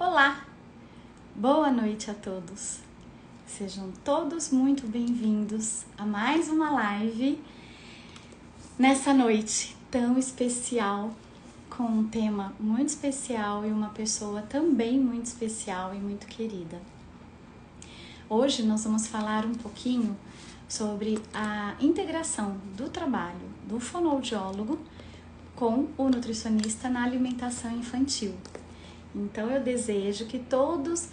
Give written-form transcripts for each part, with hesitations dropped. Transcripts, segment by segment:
Olá, boa noite a todos. Sejam todos muito bem-vindos a mais uma live nessa noite tão especial, com um tema muito especial e uma pessoa também muito especial e muito querida. Hoje nós vamos falar um pouquinho sobre a integração do trabalho do fonoaudiólogo com o nutricionista na alimentação infantil. Então eu desejo que todos...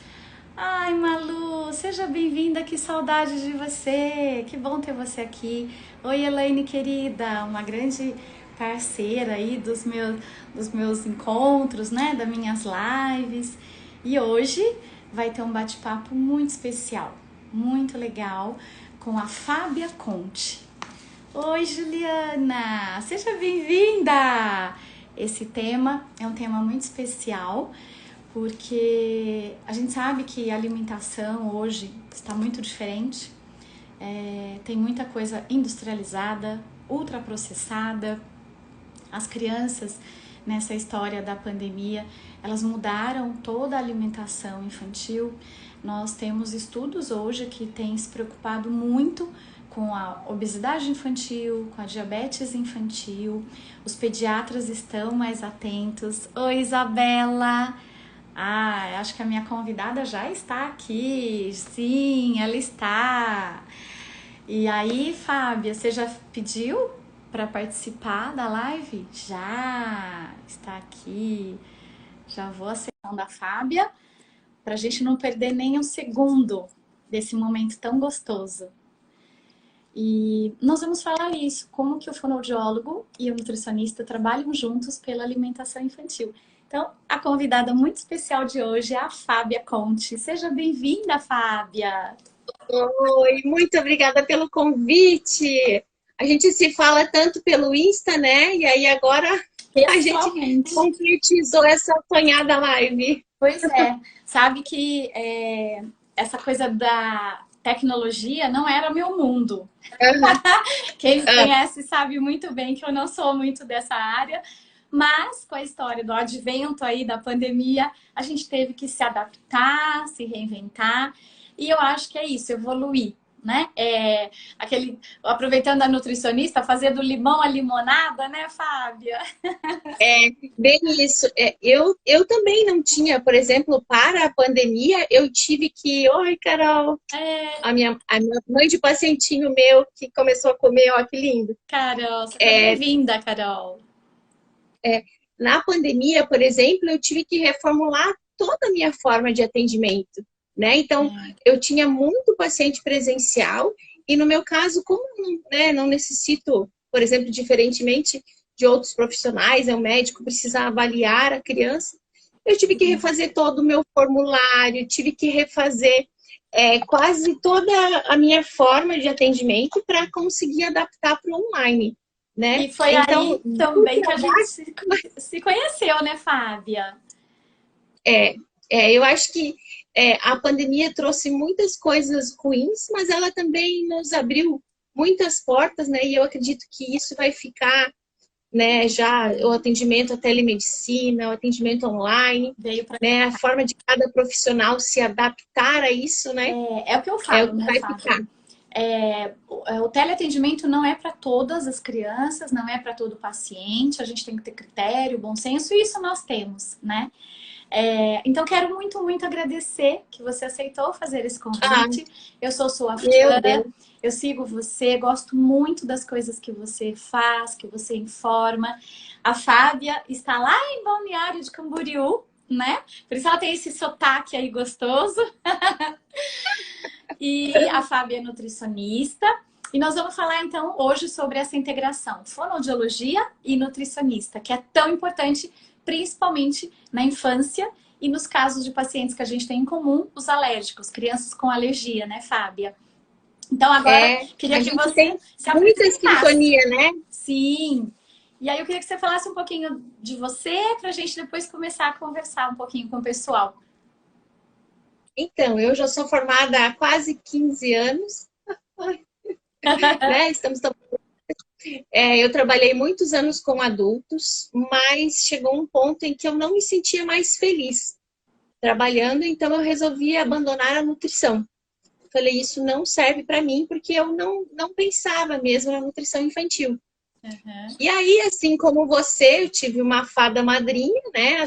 Ai, Malu, seja bem-vinda, que saudade de você, que bom ter você aqui. Oi, Elaine, querida, uma grande parceira aí dos meus encontros, né, das minhas lives. E hoje vai ter um bate-papo muito especial, muito legal, com a Fábia Conte. Oi, Juliana, seja bem-vinda! Esse tema é um tema muito especial, porque a gente sabe que a alimentação hoje está muito diferente, tem muita coisa industrializada, ultraprocessada. As crianças, nessa história da pandemia, elas mudaram toda a alimentação infantil. Nós temos estudos hoje que têm se preocupado muito com a obesidade infantil, com a diabetes infantil. Os pediatras estão mais atentos. Oi, Isabela! Acho que a minha convidada já está aqui. Sim, ela está. E aí, Fábia, você já pediu para participar da live? Já está aqui. Já vou acessando a Fábia para a gente não perder nem um segundo desse momento tão gostoso. E nós vamos falar isso, como que o fonoaudiólogo e o nutricionista trabalham juntos pela alimentação infantil. Então, a convidada muito especial de hoje é a Fábia Conte. Seja bem-vinda, Fábia! Oi, muito obrigada pelo convite. A gente se fala tanto pelo Insta, né? E aí agora a gente Pessoalmente. concretizou essa sonhada live. Pois é, sabe que essa coisa da tecnologia não era meu mundo. Quem me conhece sabe muito bem que eu não sou muito dessa área, mas com a história do advento aí da pandemia, a gente teve que se adaptar, se reinventar, e eu acho que é isso, evoluir, né? Aproveitando a nutricionista, fazer do limão a limonada, né, Fábia? Bem isso. Eu também não tinha, por exemplo, para a pandemia, eu tive que... Oi, Carol! A minha mãe de pacientinho meu que começou a comer, ó, que lindo. Carol, seja bem-vinda, Carol. Na pandemia, por exemplo, eu tive que reformular toda a minha forma de atendimento, né? Então, eu tinha muito paciente presencial e no meu caso, como né, não necessito, por exemplo, diferentemente de outros profissionais, o médico precisa avaliar a criança, eu tive que refazer todo o meu formulário, tive que refazer quase toda a minha forma de atendimento para conseguir adaptar para o online. Né? E foi então, aí também que a gente se conheceu, né, Fábia? Eu acho que a pandemia trouxe muitas coisas ruins, mas ela também nos abriu muitas portas, né? E eu acredito que isso vai ficar, né? Já o atendimento à telemedicina, o atendimento online, né? A forma de cada profissional se adaptar a isso, né? É o que eu falo, né, vai Fábia? ficar. O teleatendimento não é para todas as crianças, não é para todo paciente, a gente tem que ter critério, bom senso, e isso nós temos, né? Então, quero muito, muito agradecer que você aceitou fazer esse convite. Eu sou sua fã, eu sigo você, gosto muito das coisas que você faz, que você informa. A Fábia está lá em Balneário de Camboriú, né? Por isso ela tem esse sotaque aí gostoso. E a Fábia é nutricionista. E nós vamos falar, então, hoje sobre essa integração fonoaudiologia e nutricionista, que é tão importante, principalmente na infância e nos casos de pacientes que a gente tem em comum, os alérgicos, crianças com alergia, né, Fábia? Então, agora, queria que você tem se muita apresentasse. sintonia, né? Sim. E aí eu queria que você falasse um pouquinho de você, para a gente depois começar a conversar um pouquinho com o pessoal. Então, eu já sou formada há quase 15 anos. Né? Eu trabalhei muitos anos com adultos, mas chegou um ponto em que eu não me sentia mais feliz. trabalhando, então eu resolvi abandonar a nutrição. Falei, isso não serve para mim, porque eu não pensava mesmo na nutrição infantil. Uhum. E aí, assim como você, eu tive uma fada madrinha, né?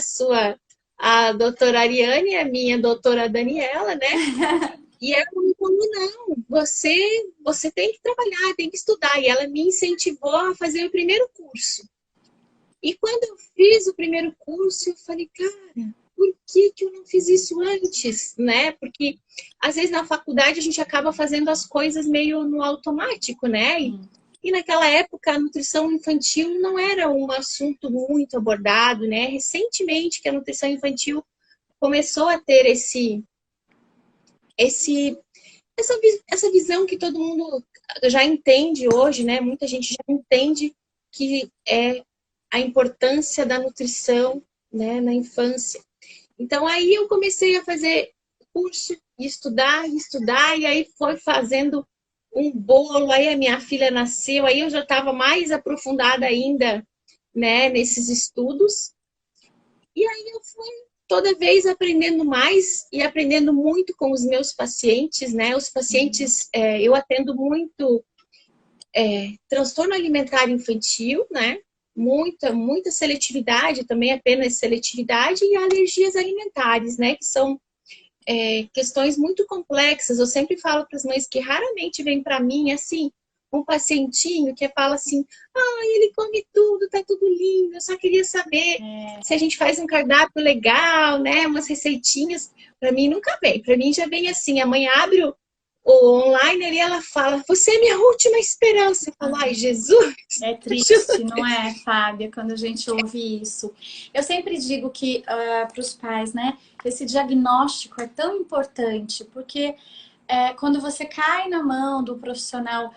A doutora Ariane, a minha doutora Daniela, né? E ela me falou, não, você tem que trabalhar, tem que estudar. E ela me incentivou a fazer o primeiro curso. E quando eu fiz o primeiro curso, eu falei, cara, por que eu não fiz isso antes, né? Porque às vezes na faculdade a gente acaba fazendo as coisas meio no automático, né? E naquela época a nutrição infantil não era um assunto muito abordado, né? Recentemente que a nutrição infantil começou a ter esse essa visão que todo mundo já entende hoje, né? Muita gente já entende que é a importância da nutrição, né, na infância. Então aí eu comecei a fazer curso, estudar, e aí foi fazendo um bolo, aí a minha filha nasceu, aí eu já estava mais aprofundada ainda, né, nesses estudos. E aí eu fui toda vez aprendendo mais e aprendendo muito com os meus pacientes, né? Os pacientes, eu atendo muito transtorno alimentar infantil, né? Muita seletividade, também apenas seletividade e alergias alimentares, né? Que são questões muito complexas. Eu sempre falo para as mães que raramente vem para mim assim um pacientinho que fala assim, ele come tudo, tá tudo lindo, eu só queria saber se a gente faz um cardápio legal, né, umas receitinhas. Para mim nunca vem, para mim já vem assim, a mãe abre o online ali, ela fala, você é minha última esperança. Eu falo, ai, Jesus! É triste, não é, Fábia, quando a gente ouve isso. Eu sempre digo que para os pais, né, esse diagnóstico é tão importante, porque quando você cai na mão do profissional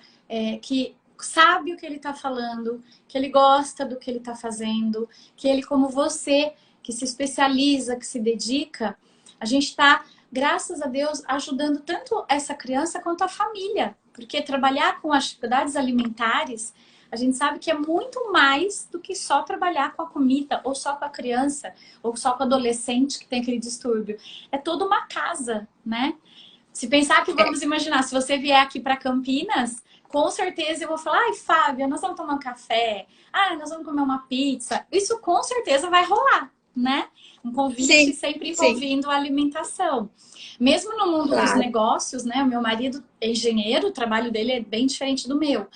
que sabe o que ele está falando, que ele gosta do que ele está fazendo, que ele, como você, que se especializa, que se dedica, a gente está, graças a Deus, ajudando tanto essa criança quanto a família. Porque trabalhar com as dificuldades alimentares, a gente sabe que é muito mais do que só trabalhar com a comida, ou só com a criança, ou só com o adolescente que tem aquele distúrbio. É toda uma casa, né? Se pensar que, vamos imaginar, se você vier aqui para Campinas, com certeza eu vou falar, ai, Fábia, nós vamos tomar um café, nós vamos comer uma pizza. Isso com certeza vai rolar, né? Um convite sempre envolvendo a alimentação. Mesmo no mundo dos negócios, né? O meu marido é engenheiro, o trabalho dele é bem diferente do meu.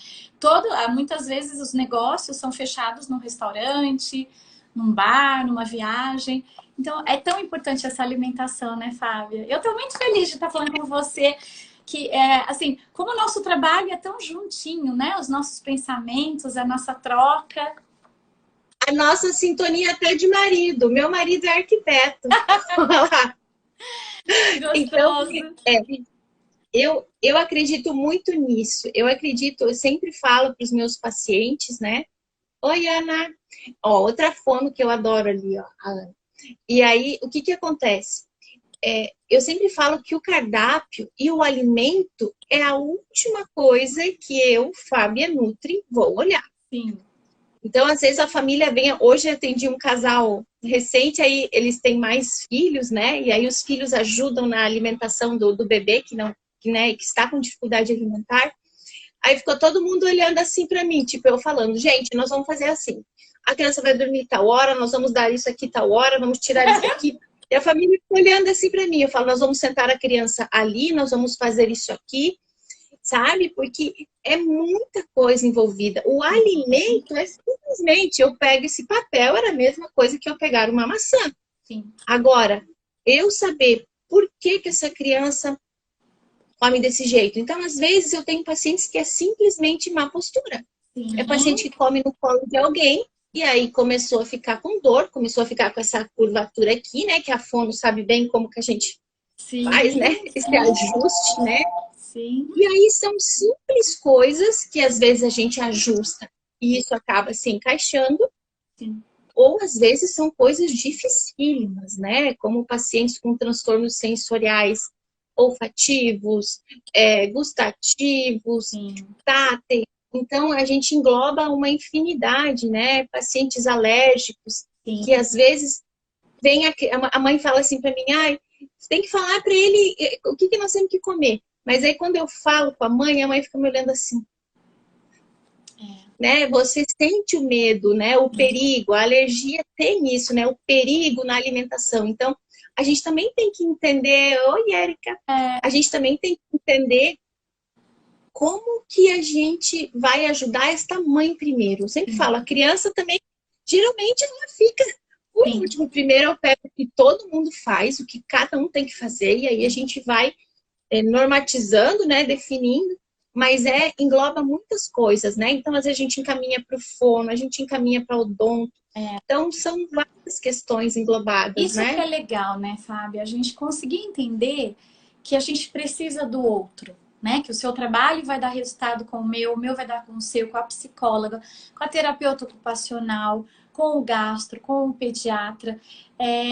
Muitas vezes os negócios são fechados num restaurante, num bar, numa viagem. Então, é tão importante essa alimentação, né, Fábia? Eu estou muito feliz de estar falando com você, que assim, como o nosso trabalho é tão juntinho, né? Os nossos pensamentos, a nossa troca. A nossa sintonia até de marido. Meu marido é arquiteto. Então, eu acredito muito nisso. Eu sempre falo para os meus pacientes, né? Oi, Ana. Outra fono que eu adoro ali, ó, a Ana. E aí, o que acontece? Eu sempre falo que o cardápio e o alimento é a última coisa que eu, Fábia Nutri, vou olhar. Sim. Então, às vezes a família vem... Hoje eu atendi um casal recente, aí eles têm mais filhos, né? E aí os filhos ajudam na alimentação do bebê que está com dificuldade alimentar. Aí ficou todo mundo olhando assim para mim, tipo, eu falando, gente, nós vamos fazer assim. A criança vai dormir tal hora, nós vamos dar isso aqui tal hora, vamos tirar isso aqui. E a família ficou olhando assim para mim. Eu falo, nós vamos sentar a criança ali, nós vamos fazer isso aqui, sabe? Porque é muita coisa envolvida. O alimento é simplesmente, eu pego esse papel, era a mesma coisa que eu pegar uma maçã. Sim. Agora, eu saber por que essa criança come desse jeito. Então, às vezes, eu tenho pacientes que é simplesmente má postura. Sim. É paciente que come no colo de alguém e aí começou a ficar com dor, começou a ficar com essa curvatura aqui, né? Que a fono sabe bem como que a gente faz, né? Esse ajuste, né? Sim. E aí são simples coisas que às vezes a gente ajusta e isso acaba se encaixando. Sim. Ou às vezes são coisas dificílimas, né? Como pacientes com transtornos sensoriais olfativos, gustativos, táteis. Então, a gente engloba uma infinidade, né? Pacientes alérgicos, que às vezes vem a mãe fala assim para mim, ai, você tem que falar para ele o que nós temos que comer. Mas aí quando eu falo com a mãe fica me olhando assim. Né? Você sente o medo, né? O perigo, a alergia tem isso, né? O perigo na alimentação. Então, a gente também tem que entender, oi, Érica, a gente também tem que entender como que a gente vai ajudar esta mãe primeiro. Eu sempre falo, a criança também, geralmente ela fica por último. Primeiro eu pego o que todo mundo faz, o que cada um tem que fazer, e aí a gente vai normatizando, né? Definindo. Mas engloba muitas coisas, né? Então, às vezes a gente encaminha para o fono, a gente encaminha para o odonto. Então, são várias questões englobadas, isso, né? Que é legal, né, Fábia? A gente conseguir entender que a gente precisa do outro, né? Que o seu trabalho vai dar resultado com o meu vai dar com o seu, com a psicóloga, com a terapeuta ocupacional, com o gastro, com o pediatra.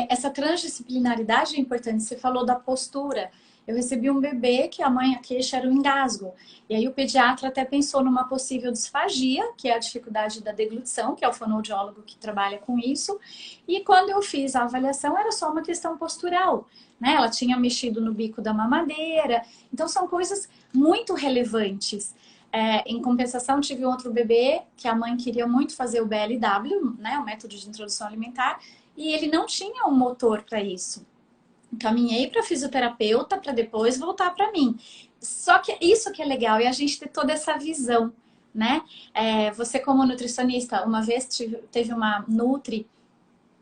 Essa transdisciplinaridade é importante. Você falou da postura. Eu recebi um bebê que a queixa era um engasgo. E aí o pediatra até pensou numa possível disfagia, que é a dificuldade da deglutição, que é o fonoaudiólogo que trabalha com isso. E quando eu fiz a avaliação, era só uma questão postural, né? Ela tinha mexido no bico da mamadeira. Então são coisas muito relevantes. Em compensação, tive outro bebê que a mãe queria muito fazer o BLW, né? O método de introdução alimentar, e ele não tinha um motor para isso. Encaminhei para fisioterapeuta para depois voltar para mim. Só que isso que é legal, é a gente ter toda essa visão, né? Você como nutricionista, uma vez teve uma nutri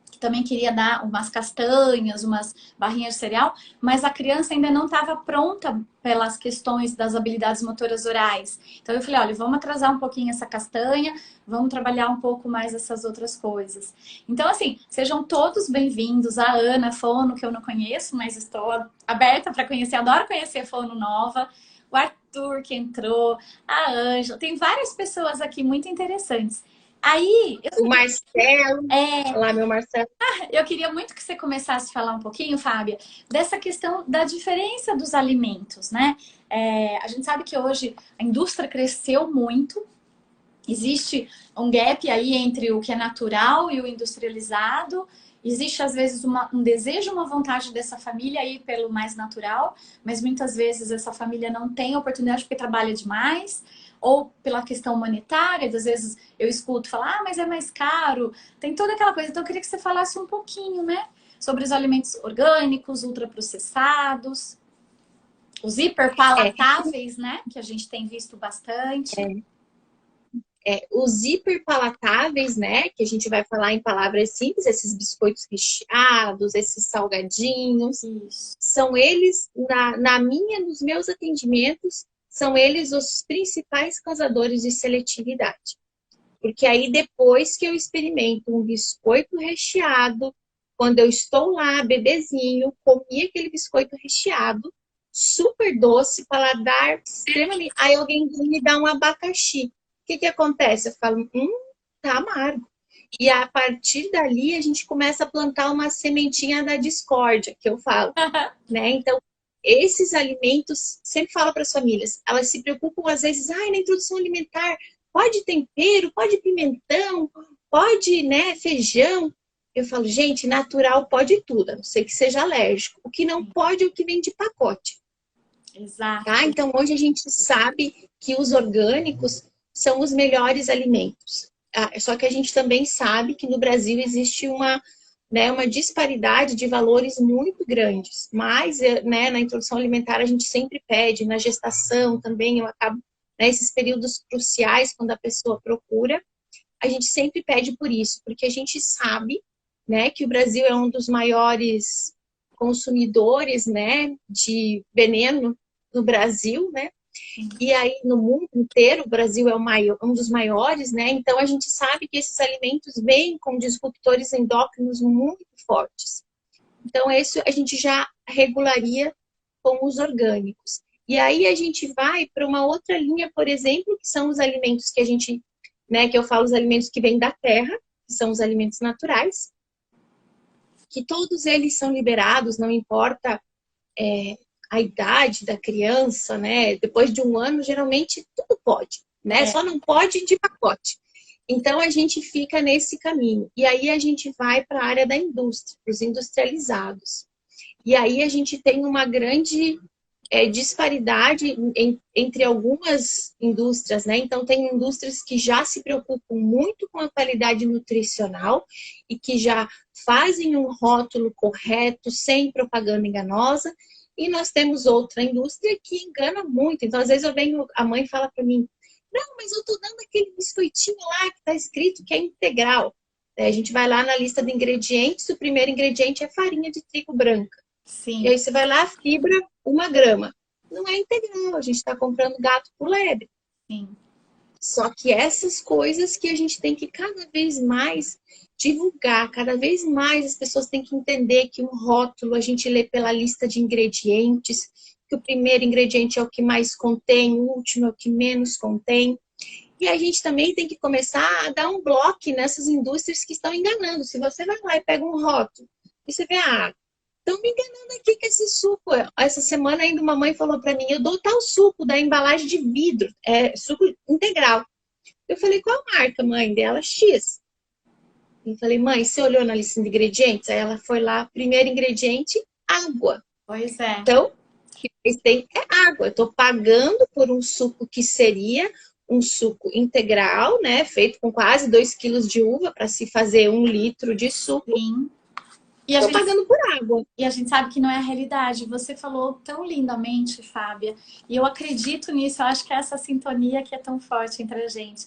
que também queria dar umas castanhas, umas barrinhas de cereal, mas a criança ainda não estava pronta pelas questões das habilidades motoras orais. Então eu falei, olha, vamos atrasar um pouquinho essa castanha, vamos trabalhar um pouco mais essas outras coisas. Então, assim, sejam todos bem-vindos. A Ana, fono, que eu não conheço, mas estou aberta para conhecer, adoro conhecer fono nova. O Arthur, que entrou, a Ângela, tem várias pessoas aqui muito interessantes. Aí, o Marcelo, olá, meu Marcelo. Eu queria muito que você começasse a falar um pouquinho, Fábia, dessa questão da diferença dos alimentos, né? A gente sabe que hoje a indústria cresceu muito, existe um gap aí entre o que é natural e o industrializado. Existe, às vezes, um desejo, uma vontade dessa família ir pelo mais natural, mas muitas vezes essa família não tem oportunidade porque trabalha demais, ou pela questão humanitária, às vezes eu escuto falar, mas é mais caro, tem toda aquela coisa. Então eu queria que você falasse um pouquinho, né, sobre os alimentos orgânicos, ultraprocessados, os hiperpalatáveis, né, que a gente tem visto bastante. Os hiperpalatáveis, né, que a gente vai falar em palavras simples, esses biscoitos recheados, esses salgadinhos, são eles, nos meus atendimentos, são eles os principais causadores de seletividade. Porque aí depois que eu experimento um biscoito recheado, quando eu estou lá, bebezinho, comi aquele biscoito recheado, super doce, paladar extremamente... Aí alguém me dá um abacaxi. O que acontece? Eu falo, tá amargo. E a partir dali a gente começa a plantar uma sementinha da discórdia, que eu falo, né? Então, esses alimentos, sempre falo para as famílias, elas se preocupam às vezes, na introdução alimentar, pode tempero, pode pimentão, pode, né, feijão. Eu falo, gente, natural pode tudo, a não ser que seja alérgico. O que não pode é o que vem de pacote. Exato. Tá? Então, hoje a gente sabe que os orgânicos são os melhores alimentos. Só que a gente também sabe que no Brasil existe uma disparidade de valores muito grandes. Mas, né, na introdução alimentar a gente sempre pede, na gestação também, eu acabo, nesses períodos cruciais, quando a pessoa procura, a gente sempre pede por isso, porque a gente sabe, né, que o Brasil é um dos maiores consumidores, né, de veneno no Brasil, né? E aí, no mundo inteiro, o Brasil é um dos maiores, né? Então, a gente sabe que esses alimentos vêm com disruptores endócrinos muito fortes. Então, isso a gente já regularia com os orgânicos. E aí, a gente vai para uma outra linha, por exemplo, que são os alimentos que a gente, né? Que eu falo os alimentos que vêm da terra, que são os alimentos naturais, que todos eles são liberados, não importa... a idade da criança, né? Depois de 1 ano, geralmente tudo pode, né? Só não pode de pacote. Então a gente fica nesse caminho. E aí a gente vai para a área da indústria, para os industrializados. E aí a gente tem uma grande disparidade entre algumas indústrias, né? Então, tem indústrias que já se preocupam muito com a qualidade nutricional e que já fazem um rótulo correto, sem propaganda enganosa. E nós temos outra indústria que engana muito. Então, às vezes eu venho, a mãe fala para mim, não, mas eu tô dando aquele biscoitinho lá que tá escrito que é integral. A gente vai lá na lista de ingredientes, o primeiro ingrediente é farinha de trigo branca. E Sim, aí você vai lá, fibra, 1 grama. Não é integral, a gente está comprando gato por lebre. sim. Só que essas coisas que a gente tem que cada vez mais divulgar, cada vez mais as pessoas têm que entender que um rótulo a gente lê pela lista de ingredientes, que o primeiro ingrediente é o que mais contém, o último é o que menos contém. E a gente também tem que começar a dar um bloco nessas indústrias que estão enganando. Se você vai lá e pega um rótulo e você vê, estão me enganando aqui com esse suco. Essa semana ainda uma mãe falou para mim, eu dou tal suco da embalagem de vidro, suco integral. Eu falei, qual a marca, mãe? Dela, X. Eu falei, mãe, você olhou na lista de ingredientes? Aí ela foi lá, primeiro ingrediente, água. Pois é. Então, o que tem é água. Eu estou pagando por um suco que seria um suco integral, né? Feito com quase 2 quilos de uva para se fazer 1 litro de suco. Sim. E Estou pagando por água. E a gente sabe que não é a realidade. Você falou tão lindamente, Fábia, e eu acredito nisso. Eu acho que é essa sintonia que é tão forte entre a gente.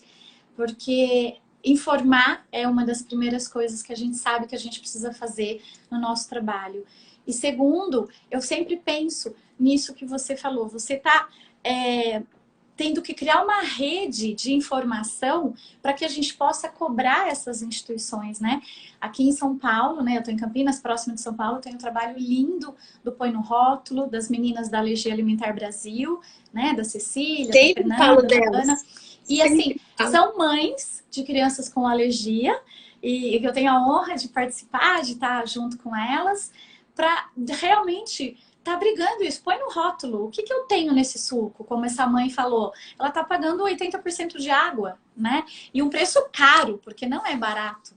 Porque informar é uma das primeiras coisas que a gente sabe que a gente precisa fazer no nosso trabalho. E segundo, eu sempre penso nisso que você falou. Você está tendo que criar uma rede de informação para que a gente possa cobrar essas instituições, né? Aqui em São Paulo, né? Eu estou em Campinas, próximo de São Paulo, tem um trabalho lindo do Põe no Rótulo, das meninas da Alergia Alimentar Brasil, né? Da Cecília, Sempre da falo Fernanda, da Ana. delas. E assim, são mães de crianças com alergia e eu tenho a honra de participar, de estar junto com elas, para realmente tá brigando isso. Põe no rótulo. O que eu tenho nesse suco? Como essa mãe falou, ela tá pagando 80% de água, né? E um preço caro, porque não é barato.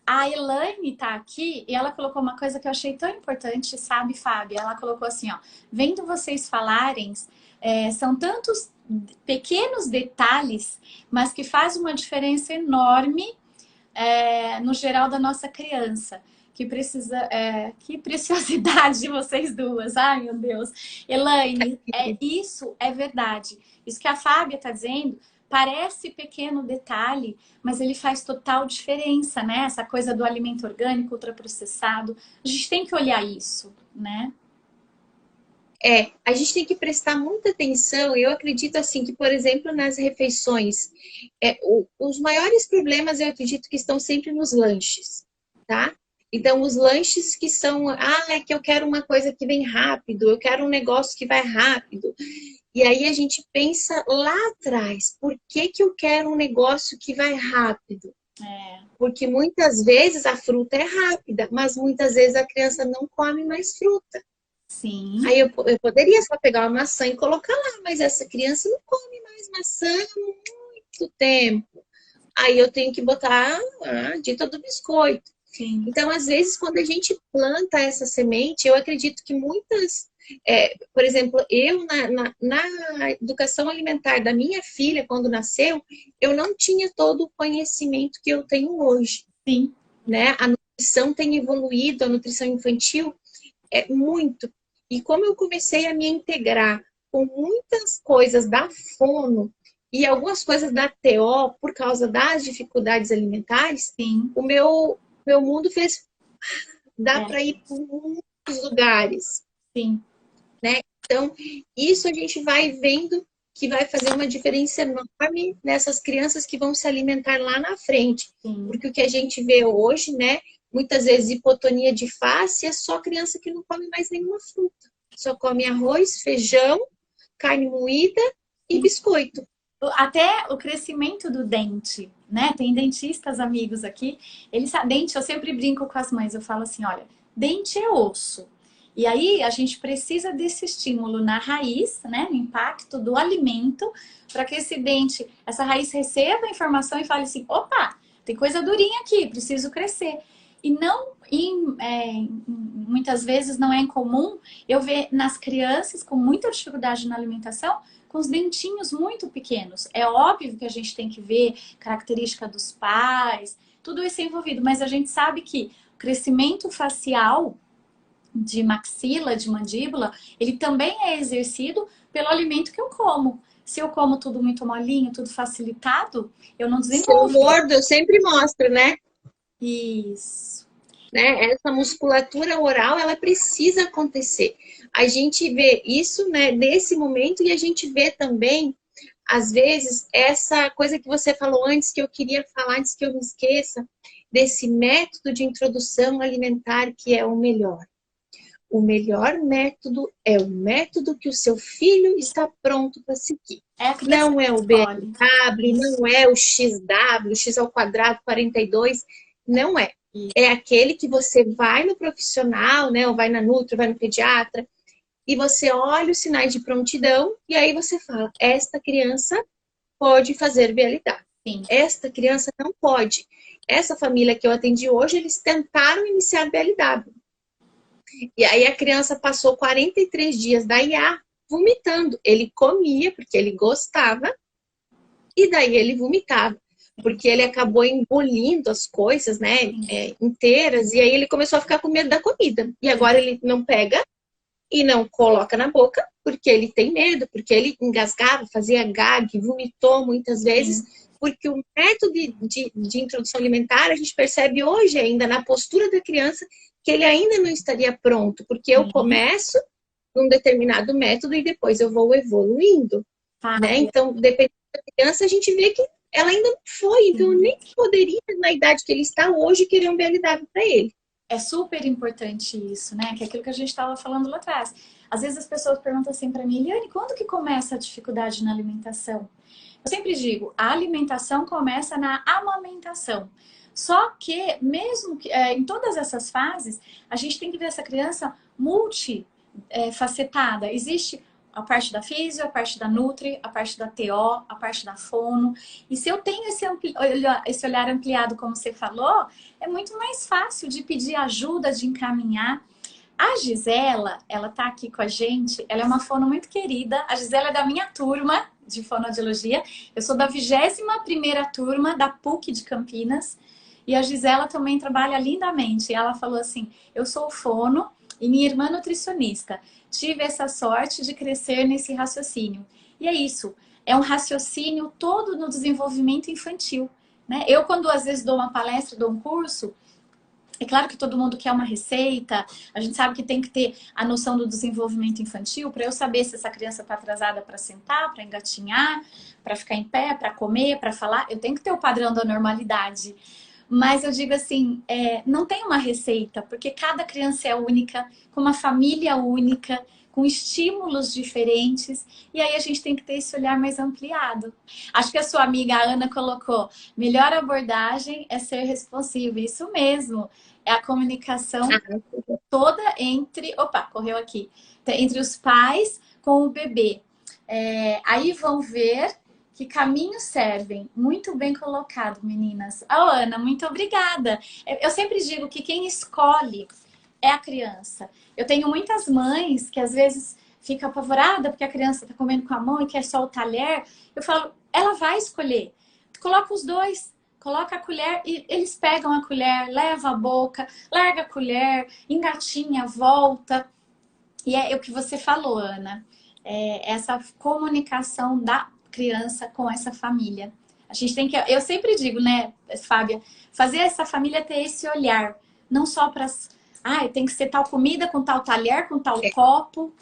A Elaine tá aqui e ela colocou uma coisa que eu achei tão importante, sabe, Fábia? Ela colocou assim, ó, vendo vocês falarem, são tantos pequenos detalhes, mas que faz uma diferença enorme no geral da nossa criança. Que precisa. Que preciosidade de vocês duas. Ai, meu Deus. Elaine, isso é verdade. Isso que a Fábia está dizendo parece pequeno detalhe, mas ele faz total diferença, né? Essa coisa do alimento orgânico, ultraprocessado. A gente tem que olhar isso, né? A gente tem que prestar muita atenção. Eu acredito assim que, por exemplo, nas refeições, os maiores problemas eu acredito que estão sempre nos lanches, tá? Então, os lanches que são, é que eu quero uma coisa que vem rápido, eu quero um negócio que vai rápido. E aí a gente pensa lá atrás, por que eu quero um negócio que vai rápido? Porque muitas vezes a fruta é rápida, mas muitas vezes a criança não come mais fruta. Sim. Aí eu poderia só pegar uma maçã e colocar lá, mas essa criança não come mais maçã há muito tempo. Aí eu tenho que botar a dita do biscoito. Sim. Então, às vezes, quando a gente planta essa semente, eu acredito que muitas... por exemplo, eu na educação alimentar da minha filha, quando nasceu, eu não tinha todo o conhecimento que eu tenho hoje. Sim. Né? A nutrição tem evoluído, a nutrição infantil é muito. E como eu comecei a me integrar com muitas coisas da fono e algumas coisas da TO por causa das dificuldades alimentares, sim, o meu mundo fez... Dá para ir por muitos lugares. Sim. Né? Então, isso a gente vai vendo que vai fazer uma diferença enorme nessas crianças que vão se alimentar lá na frente. Sim. Porque o que a gente vê hoje, né? Muitas vezes hipotonia de face é só criança que não come mais nenhuma fruta. Só come arroz, feijão, carne moída e biscoito. Até o crescimento do dente, né? Tem dentistas amigos aqui. Dente, eu sempre brinco com as mães. Eu falo assim, olha, dente é osso. E aí a gente precisa desse estímulo na raiz, né, no impacto do alimento, para que esse dente, essa raiz receba a informação e fale assim, opa, tem coisa durinha aqui, preciso crescer. E não, muitas vezes não é incomum eu ver nas crianças com muita dificuldade na alimentação, com os dentinhos muito pequenos. É óbvio que a gente tem que ver característica dos pais, tudo isso é envolvido, mas a gente sabe que o crescimento facial de maxila, de mandíbula, ele também é exercido pelo alimento que eu como. Se eu como tudo muito molinho, tudo facilitado, eu não Se eu desenvolvo. mordo, eu sempre mostro, né? Isso. Né? Essa musculatura oral, ela precisa acontecer. A gente vê isso, né, nesse momento, e a gente vê também, às vezes, essa coisa que você falou antes, que eu queria falar antes que eu me esqueça, desse método de introdução alimentar que é o melhor. O melhor método é o método que o seu filho está pronto para seguir. Não é o BMW, não é o XW, x ao quadrado 42, não é. É aquele que você vai no profissional, né, ou vai na Nutri, vai no pediatra, e você olha os sinais de prontidão, e aí você fala, esta criança pode fazer BLW. Sim. Esta criança não pode. Essa família que eu atendi hoje, eles tentaram iniciar BLW. E aí a criança passou 43 dias da IA vomitando. Ele comia porque ele gostava e daí ele vomitava. Porque ele acabou engolindo as coisas, né, inteiras. E aí ele começou a ficar com medo da comida. E agora ele não pega e não coloca na boca porque ele tem medo. Porque ele engasgava, fazia gag, vomitou muitas vezes. Porque o método de introdução alimentar, a gente percebe hoje ainda na postura da criança que ele ainda não estaria pronto, porque eu começo num determinado método e depois eu vou evoluindo, né? Então, dependendo da criança, a gente vê que ela ainda não foi, então eu nem poderia, na idade que ele está hoje, querer um BLW para ele. É super importante isso, né? Que é aquilo que a gente estava falando lá atrás. Às vezes as pessoas perguntam assim para mim, Eliane, quando que começa a dificuldade na alimentação? Eu sempre digo, a alimentação começa na amamentação. Só que, mesmo que, em todas essas fases, a gente tem que ver essa criança multifacetada. Existe a parte da físio, a parte da nutri, a parte da TO, a parte da fono. E se eu tenho esse olhar ampliado, como você falou, é muito mais fácil de pedir ajuda, de encaminhar. A Gisela, ela tá aqui com a gente, ela é uma fono muito querida. A Gisela é da minha turma de fonoaudiologia. Eu sou da 21ª turma da PUC de Campinas. E a Gisela também trabalha lindamente. E ela falou assim, eu sou fono e minha irmã nutricionista. Tive essa sorte de crescer nesse raciocínio. E é isso, é um raciocínio todo no desenvolvimento infantil, né? Eu, quando às vezes dou uma palestra, dou um curso, é claro que todo mundo quer uma receita, a gente sabe que tem que ter a noção do desenvolvimento infantil para eu saber se essa criança está atrasada para sentar, para engatinhar, para ficar em pé, para comer, para falar. Eu tenho que ter o padrão da normalidade. Mas eu digo assim, não tem uma receita, porque cada criança é única, com uma família única, com estímulos diferentes, e aí a gente tem que ter esse olhar mais ampliado. Acho que a sua amiga a Ana colocou, melhor abordagem é ser responsivo, isso mesmo, é a comunicação toda entre, correu aqui, entre os pais com o bebê. Aí vão ver que caminhos servem. Muito bem colocado, meninas. Ana, muito obrigada. Eu sempre digo que quem escolhe é a criança. Eu tenho muitas mães que às vezes ficam apavoradas porque a criança está comendo com a mão e quer só o talher. Eu falo, ela vai escolher. Coloca os dois. Coloca a colher e eles pegam a colher, leva a boca, larga a colher, engatinha, volta. E é o que você falou, Ana. Essa comunicação da criança com essa família. A gente tem que, eu sempre digo, né, Fábia, fazer essa família ter esse olhar, não só para, tem que ser tal comida com tal talher, com tal copo.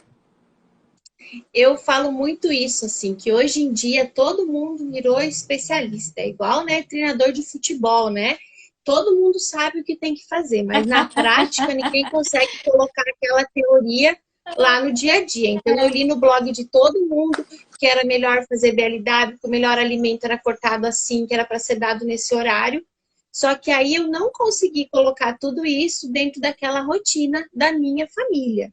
Eu falo muito isso, assim, que hoje em dia todo mundo virou especialista, é igual, né, treinador de futebol, né? Todo mundo sabe o que tem que fazer, mas na prática ninguém consegue colocar aquela teoria lá no dia a dia. Então eu li no blog de todo mundo que era melhor fazer BLW, que o melhor alimento era cortado assim, que era para ser dado nesse horário. Só que aí eu não consegui colocar tudo isso dentro daquela rotina da minha família.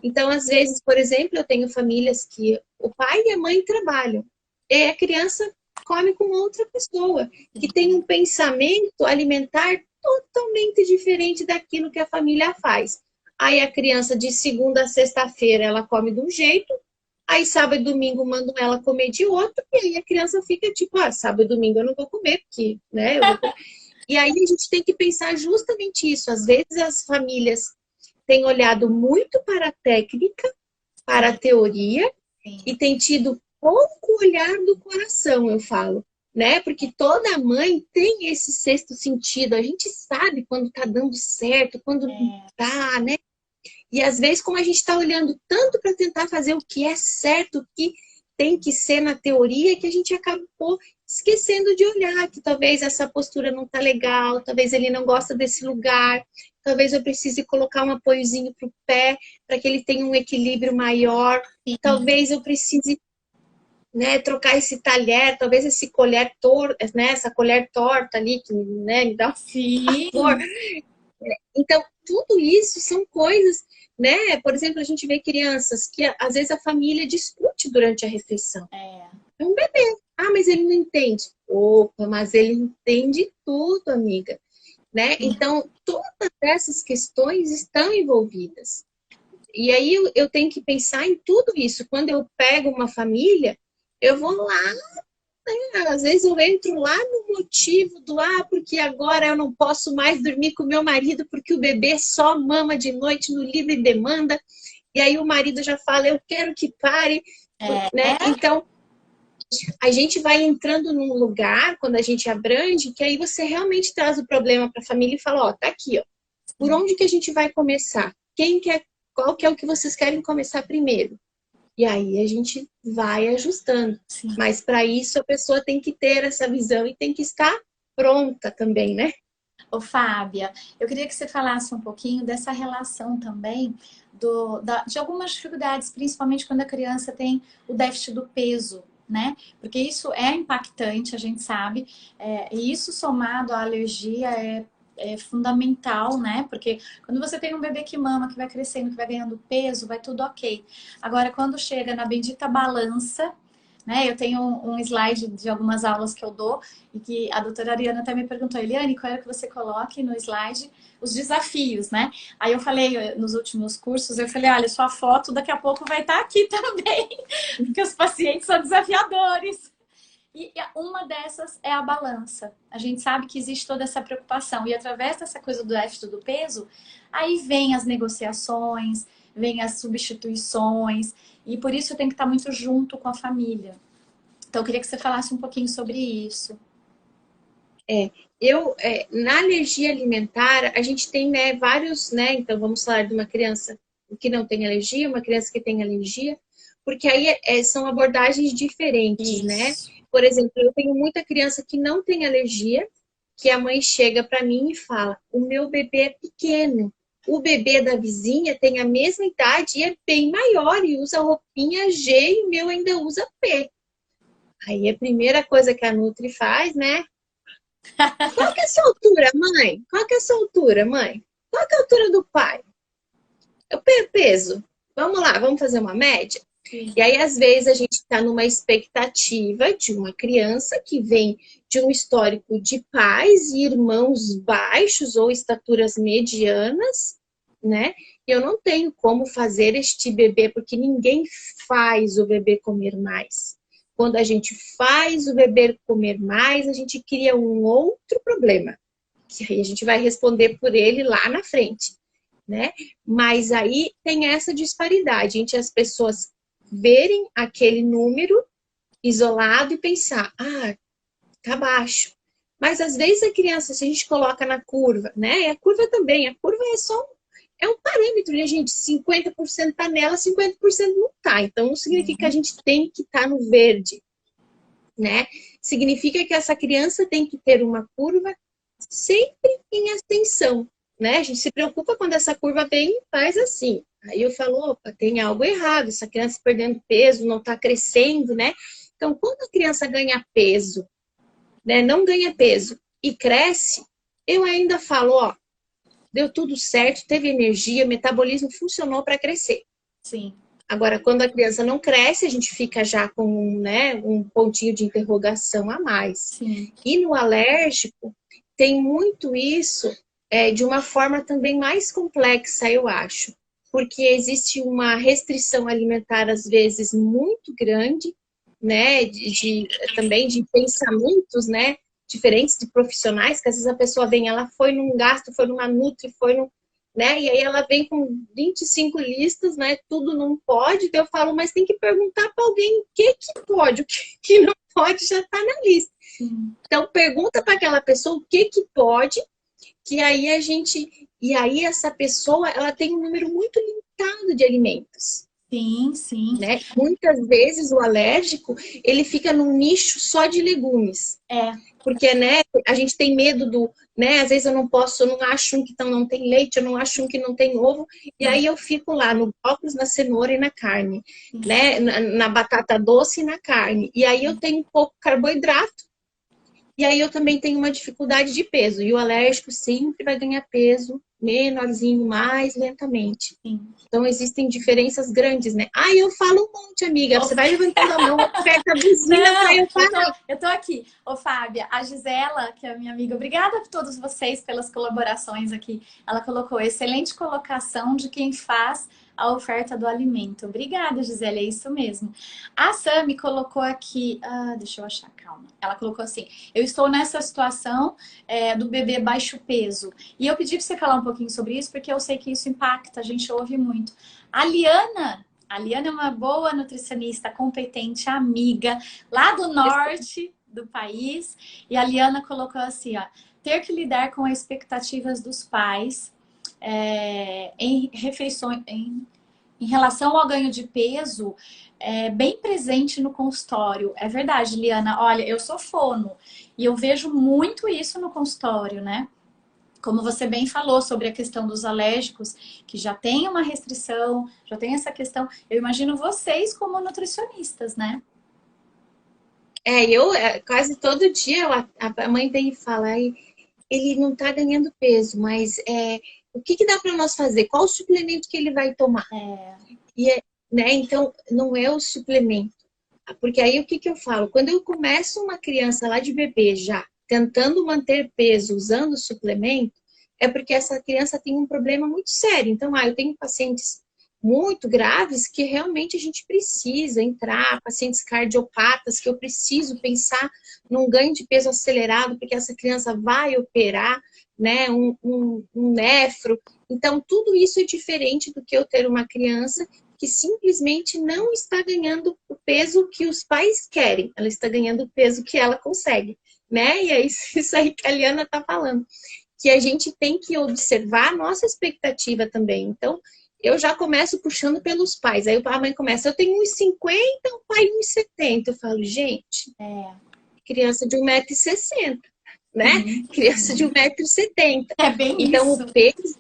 Então, às vezes, por exemplo, eu tenho famílias que o pai e a mãe trabalham, e a criança come com outra pessoa, que tem um pensamento alimentar totalmente diferente daquilo que a família faz. Aí a criança, de segunda a sexta-feira, ela come de um jeito, aí sábado e domingo mandam ela comer de outro, e aí a criança fica tipo, sábado e domingo eu não vou comer, porque, né, eu vou comer. E aí a gente tem que pensar justamente isso. Às vezes as famílias têm olhado muito para a técnica, para a teoria, e têm tido pouco olhar do coração, eu falo, né? Porque toda mãe tem esse sexto sentido. A gente sabe quando tá dando certo, quando não tá, né? E às vezes, como a gente está olhando tanto para tentar fazer o que é certo, o que tem que ser na teoria, que a gente acabou esquecendo de olhar que talvez essa postura não tá legal, talvez ele não gosta desse lugar, talvez eu precise colocar um apoiozinho pro pé para que ele tenha um equilíbrio maior, e talvez eu precise, né, trocar esse talher, talvez esse colher torto, né, essa colher torta ali que, né, me dá dor. Então, tudo isso são coisas, né? Por exemplo, a gente vê crianças que às vezes a família discute durante a refeição. É um bebê. Mas ele não entende. Opa, mas ele entende tudo, amiga. Né? Então, todas essas questões estão envolvidas. E aí eu tenho que pensar em tudo isso. Quando eu pego uma família, eu vou lá, né? Às vezes eu entro lá no motivo do porque agora eu não posso mais dormir com meu marido porque o bebê só mama de noite no livre demanda. E aí o marido já fala, eu quero que pare. Né? Então, a gente vai entrando num lugar, quando a gente abrange, que aí você realmente traz o problema para a família e fala, tá aqui, ó. Por onde que a gente vai começar? Qual que é o que vocês querem começar primeiro? E aí a gente vai ajustando. Sim. Mas para isso a pessoa tem que ter essa visão e tem que estar pronta também, né? Ô, Fábia, eu queria que você falasse um pouquinho dessa relação também de algumas dificuldades, principalmente quando a criança tem o déficit do peso, né? Porque isso é impactante, a gente sabe, e isso somado à alergia é fundamental, né? Porque quando você tem um bebê que mama, que vai crescendo, que vai ganhando peso, vai tudo ok. Agora, quando chega na bendita balança, né? Eu tenho um slide de algumas aulas que eu dou e que a doutora Ariana até me perguntou, Eliane, qual era que você coloque no slide os desafios, né? Aí eu falei, nos últimos cursos, eu falei, olha, sua foto daqui a pouco vai estar aqui também, porque os pacientes são desafiadores. E uma dessas é a balança. A gente sabe que existe toda essa preocupação. E através dessa coisa do déficit do peso, aí vem as negociações, vem as substituições. E por isso tem que estar muito junto com a família. Então, eu queria que você falasse um pouquinho sobre isso. Na alergia alimentar, a gente tem, né, vários, né? Então, vamos falar de uma criança que não tem alergia, uma criança que tem alergia, porque aí são abordagens diferentes, isso, né? Por exemplo, eu tenho muita criança que não tem alergia, que a mãe chega para mim e fala, o meu bebê é pequeno, o bebê da vizinha tem a mesma idade e é bem maior e usa roupinha G e o meu ainda usa P. Aí a primeira coisa que a Nutri faz, né? Qual que é a sua altura, mãe? Qual que é a sua altura, mãe? Qual que é a altura do pai? Eu peso. Vamos lá, vamos fazer uma média? Sim. E aí, às vezes, a gente está numa expectativa de uma criança que vem de um histórico de pais e irmãos baixos ou estaturas medianas, né? E eu não tenho como fazer este bebê, porque ninguém faz o bebê comer mais. Quando a gente faz o bebê comer mais, a gente cria um outro problema, que aí a gente vai responder por ele lá na frente, né? Mas aí tem essa disparidade entre as pessoas verem aquele número isolado e pensar, tá baixo. Mas às vezes a criança, se a gente coloca na curva, né? E a curva também, a curva é um parâmetro, né, gente? 50% tá nela, 50% não tá. Então não significa que a gente tem que estar no verde, né? Significa que essa criança tem que ter uma curva sempre em ascensão, né? A gente se preocupa quando essa curva vem e faz assim. Aí eu falo, opa, tem algo errado, essa criança perdendo peso, não está crescendo, né? Então, quando a criança ganha peso, né, não ganha peso e cresce, eu ainda falo, ó, deu tudo certo, teve energia, metabolismo funcionou para crescer. Sim. Agora, quando a criança não cresce, a gente fica já com, né, um pontinho de interrogação a mais. Sim. E no alérgico, tem muito isso de uma forma também mais complexa, eu acho. Porque existe uma restrição alimentar, às vezes, muito grande, né, também de pensamentos, né, diferentes de profissionais, que às vezes a pessoa vem, ela foi num gasto, foi numa Nutri, foi num, né? E aí ela vem com 25 listas, né? Tudo não pode. Então eu falo, mas tem que perguntar para alguém o que pode, o que não pode já está na lista. Sim. Então pergunta para aquela pessoa o que pode, que aí a gente, e aí essa pessoa, ela tem um número muito limitado de alimentos. Sim, sim. Né? Muitas vezes o alérgico, ele fica num nicho só de legumes. Porque, né, a gente tem medo do, né, às vezes eu não posso, eu não acho um que não tem leite, eu não acho um que não tem ovo, e aí eu fico lá no brócolis, na cenoura e na carne, né, na batata doce e na carne. E aí eu tenho pouco carboidrato, e aí eu também tenho uma dificuldade de peso. E o alérgico sempre vai ganhar peso menorzinho, mais lentamente. Sim. Então, existem diferenças grandes, né? Ah, eu falo um monte, amiga. Você vai levantando a mão, aperta a buzina para eu parar. Eu tô aqui. Ô, Fábia, a Gisela, que é a minha amiga, obrigada a todos vocês pelas colaborações aqui. Ela colocou excelente colocação de quem faz a oferta do alimento. Obrigada, Gisele, é isso mesmo. A Sami colocou aqui, deixa eu achar, calma. Ela colocou assim, eu estou nessa situação do bebê baixo peso. E eu pedi para você falar um pouquinho sobre isso, porque eu sei que isso impacta, a gente ouve muito. A Liana é uma boa nutricionista, competente, amiga, lá do norte do país. E a Liana colocou assim, ó, ter que lidar com as expectativas dos pais em refeições, em relação ao ganho de peso, bem presente no consultório. É verdade, Liana. Olha, eu sou fono e eu vejo muito isso no consultório, né? Como você bem falou sobre a questão dos alérgicos, que já tem uma restrição, já tem essa questão. Eu imagino vocês como nutricionistas, né? Eu quase todo dia a mãe vem e fala, ele não tá ganhando peso, mas o que dá para nós fazer? Qual o suplemento que ele vai tomar? Né? Então, não é o suplemento. Porque aí o que eu falo? Quando eu começo uma criança lá de bebê já tentando manter peso usando suplemento, é porque essa criança tem um problema muito sério. Então, eu tenho pacientes muito graves que realmente a gente precisa entrar, pacientes cardiopatas, que eu preciso pensar num ganho de peso acelerado, porque essa criança vai operar, né, um nefro. Então, tudo isso é diferente do que eu ter uma criança que simplesmente não está ganhando o peso que os pais querem, ela está ganhando o peso que ela consegue, né? E é isso aí que a Liana está falando, que a gente tem que observar a nossa expectativa também. Então, eu já começo puxando pelos pais, aí a mãe começa, eu tenho 1,50, o pai 1,70, eu falo, gente, criança de 1,60 m, né? Criança de 1,70 m. É bem então, isso.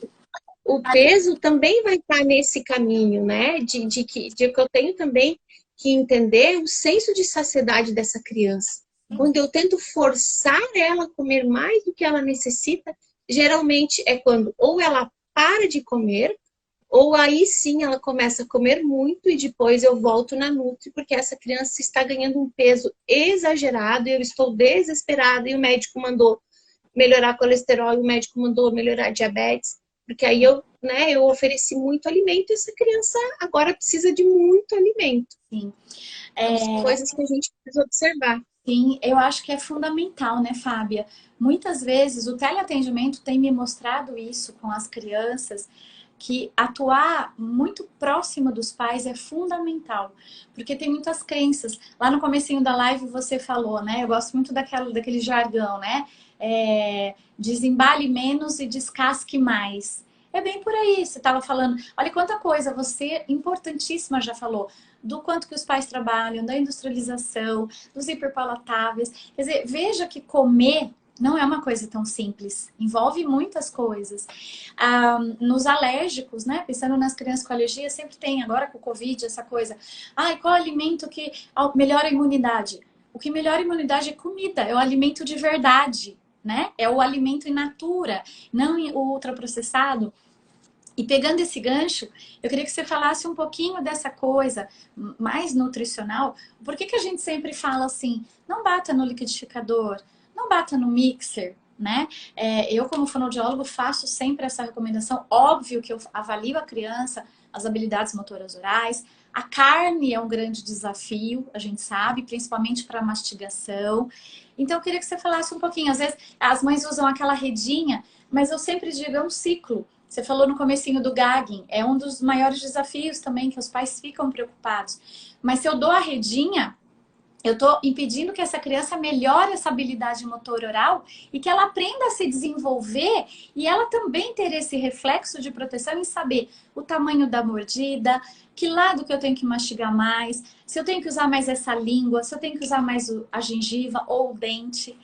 O peso também vai estar nesse caminho, né? De que eu tenho também que entender o senso de saciedade dessa criança. Quando eu tento forçar ela a comer mais do que ela necessita, geralmente é quando ou ela para de comer, ou aí sim ela começa a comer muito e depois eu volto na Nutri, porque essa criança está ganhando um peso exagerado e eu estou desesperada e o médico mandou melhorar colesterol e o médico mandou melhorar diabetes. Porque aí eu ofereci muito alimento e essa criança agora precisa de muito alimento. Sim. São coisas que a gente precisa observar. Sim, eu acho que é fundamental, né, Fábia? Muitas vezes o teleatendimento tem me mostrado isso com as crianças, que atuar muito próximo dos pais é fundamental, porque tem muitas crenças. Lá no comecinho da live você falou, né? Eu gosto muito daquele jargão, né? Desembale menos e descasque mais. É bem por aí, você estava falando. Olha quanta coisa você, importantíssima, já falou. Do quanto que os pais trabalham, da industrialização, dos hiperpalatáveis. Quer dizer, veja que comer não é uma coisa tão simples, envolve muitas coisas. Nos alérgicos, né? Pensando nas crianças com alergia, sempre tem, agora com o Covid, essa coisa. Qual alimento que melhora a imunidade? O que melhora a imunidade é comida, é o alimento de verdade. né? É o alimento in natura, não o ultraprocessado. E pegando esse gancho, eu queria que você falasse um pouquinho dessa coisa mais nutricional. Por que que a gente sempre fala assim, não bata no liquidificador, não bata no mixer, né? Eu, como fonoaudiólogo, faço sempre essa recomendação. Óbvio que eu avalio a criança, as habilidades motoras orais. A carne é um grande desafio, a gente sabe, principalmente para mastigação. Então, eu queria que você falasse um pouquinho. Às vezes, as mães usam aquela redinha, mas eu sempre digo, é um ciclo. Você falou no comecinho do gagging, é um dos maiores desafios também que os pais ficam preocupados. Mas se eu dou a redinha, eu estou impedindo que essa criança melhore essa habilidade motor oral e que ela aprenda a se desenvolver e ela também ter esse reflexo de proteção em saber o tamanho da mordida, que lado que eu tenho que mastigar mais, se eu tenho que usar mais essa língua, se eu tenho que usar mais a gengiva ou o dente.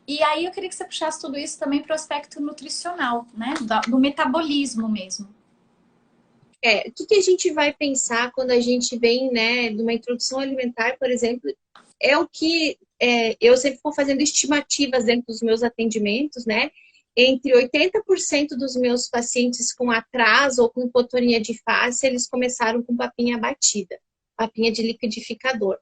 E aí eu queria que você puxasse tudo isso também para o aspecto nutricional, né? Do metabolismo mesmo. O que que a gente vai pensar quando a gente vem, né, de uma introdução alimentar, por exemplo, é o que eu sempre vou fazendo estimativas dentro dos meus atendimentos, né? Entre 80% dos meus pacientes com atraso ou com hipotonia de face, eles começaram com papinha batida, papinha de liquidificador.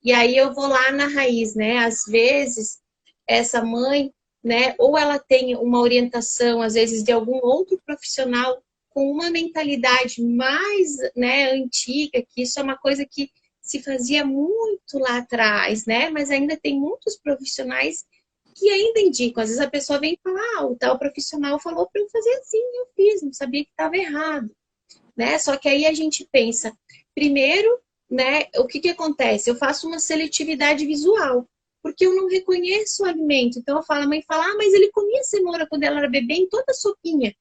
E aí eu vou lá na raiz, né? Às vezes, essa mãe, né, ou ela tem uma orientação, às vezes, de algum outro profissional com uma mentalidade mais, né, antiga, que isso é uma coisa que se fazia muito lá atrás, né? Mas ainda tem muitos profissionais que ainda indicam. Às vezes a pessoa vem falar, o tal profissional falou para eu fazer assim, eu fiz, não sabia que estava errado, né? Só que aí a gente pensa, primeiro, né, o que que acontece? Eu faço uma seletividade visual, porque eu não reconheço o alimento. Então eu falo, a mãe fala, mas ele comia cenoura quando ela era bebê em toda a sopinha.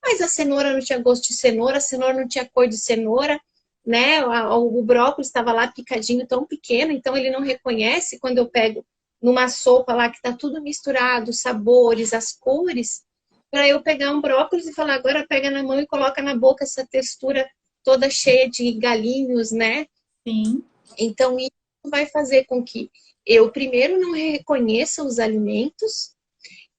Mas a cenoura não tinha gosto de cenoura, a cenoura não tinha cor de cenoura, né? O brócolis estava lá picadinho tão pequeno, então ele não reconhece quando eu pego numa sopa lá que tá tudo misturado, os sabores, as cores, para eu pegar um brócolis e falar, agora pega na mão e coloca na boca essa textura toda cheia de galinhos, né? Sim. Então isso vai fazer com que eu primeiro não reconheça os alimentos,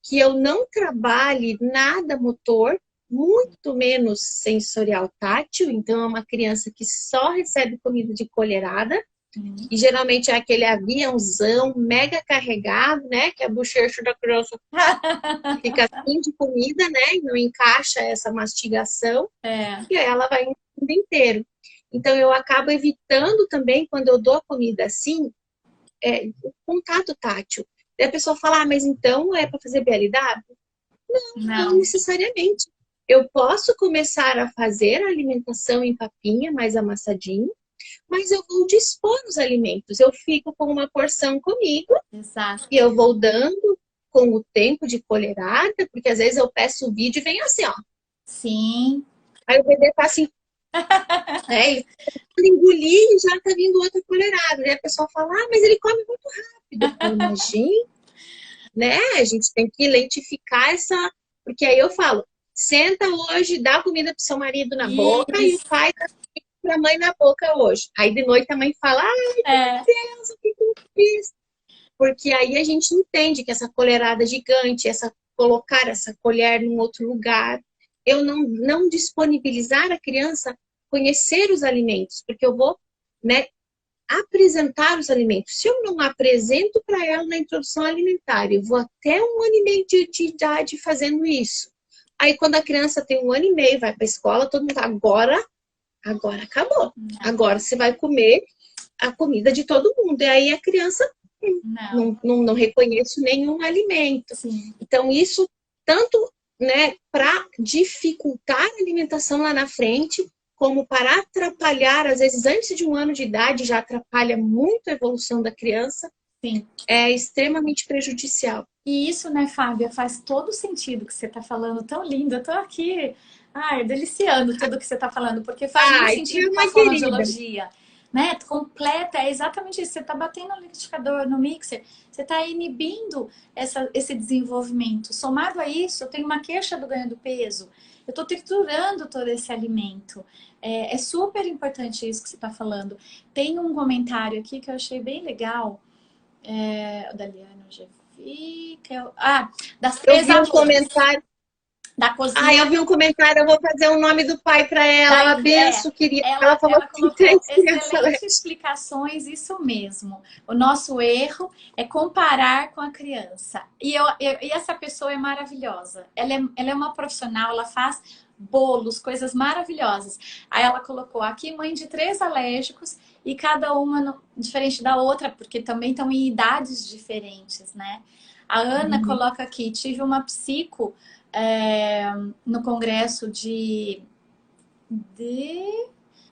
que eu não trabalhe nada motor, muito menos sensorial tátil, então é uma criança que só recebe comida de colherada, e geralmente é aquele aviãozão mega carregado, né, que a bochecha da criança fica assim de comida, né, e não encaixa essa mastigação, e aí ela vai o mundo inteiro. Então eu acabo evitando também, quando eu dou a comida assim, o contato tátil. E a pessoa fala, mas então é para fazer BLW? Não necessariamente. Eu posso começar a fazer a alimentação em papinha, mais amassadinho, mas eu vou dispor os alimentos. Eu fico com uma porção comigo. Exato. E eu vou dando com o tempo de colherada, porque às vezes eu peço o vídeo e vem assim, ó. Sim. Aí o bebê tá assim, ele engolir e já tá vindo outra colherada. E a pessoa fala, mas ele come muito rápido. Eu falo, mas gente, né? A gente tem que lentificar essa. Porque aí eu falo, senta hoje, dá comida pro seu marido na boca e o pai dá pra mãe na boca hoje. Aí de noite a mãe fala, ai, meu Deus, o que eu fiz? Porque aí a gente entende que essa colherada gigante, colocar essa colher num outro lugar, eu não disponibilizar a criança conhecer os alimentos, porque eu vou, né, apresentar os alimentos. Se eu não apresento para ela na introdução alimentar, eu vou até 1 ano e meio de idade fazendo isso. Aí quando a criança tem 1 ano e meio, vai para a escola, todo mundo agora acabou. Agora você vai comer a comida de todo mundo. E aí a criança não reconhece nenhum alimento. Sim. Então isso tanto, né, para dificultar a alimentação lá na frente, como para atrapalhar, às vezes antes de 1 ano de idade, já atrapalha muito a evolução da criança. Sim. É extremamente prejudicial. E isso, né, Fábia, faz todo sentido que você está falando, tão lindo. Eu tô aqui, deliciando tudo que você está falando, porque faz muito sentido com a fonoaudiologia, né? Completa, é exatamente isso. Você está batendo no liquidificador, no mixer, você está inibindo esse desenvolvimento. Somado a isso, eu tenho uma queixa do ganho do peso. Eu estou triturando todo esse alimento. É super importante isso que você está falando. Tem um comentário aqui que eu achei bem legal. O Daliano GV. das Eu três vi um ajudas comentário. da Ah, cozinha. eu vi um comentário, eu vou fazer o nome do pai para ela. Daí, Abenço, querida. Ela falou ela que tem colocou 3 crianças excelentes alérgicas. explicações, isso mesmo. O nosso erro é comparar com a criança. E essa pessoa é maravilhosa. Ela é uma profissional, ela faz bolos, coisas maravilhosas. Aí ela colocou aqui mãe de 3 alérgicos e cada uma diferente da outra, porque também estão em idades diferentes, né? A Ana Uhum. coloca aqui, tive uma psico no congresso de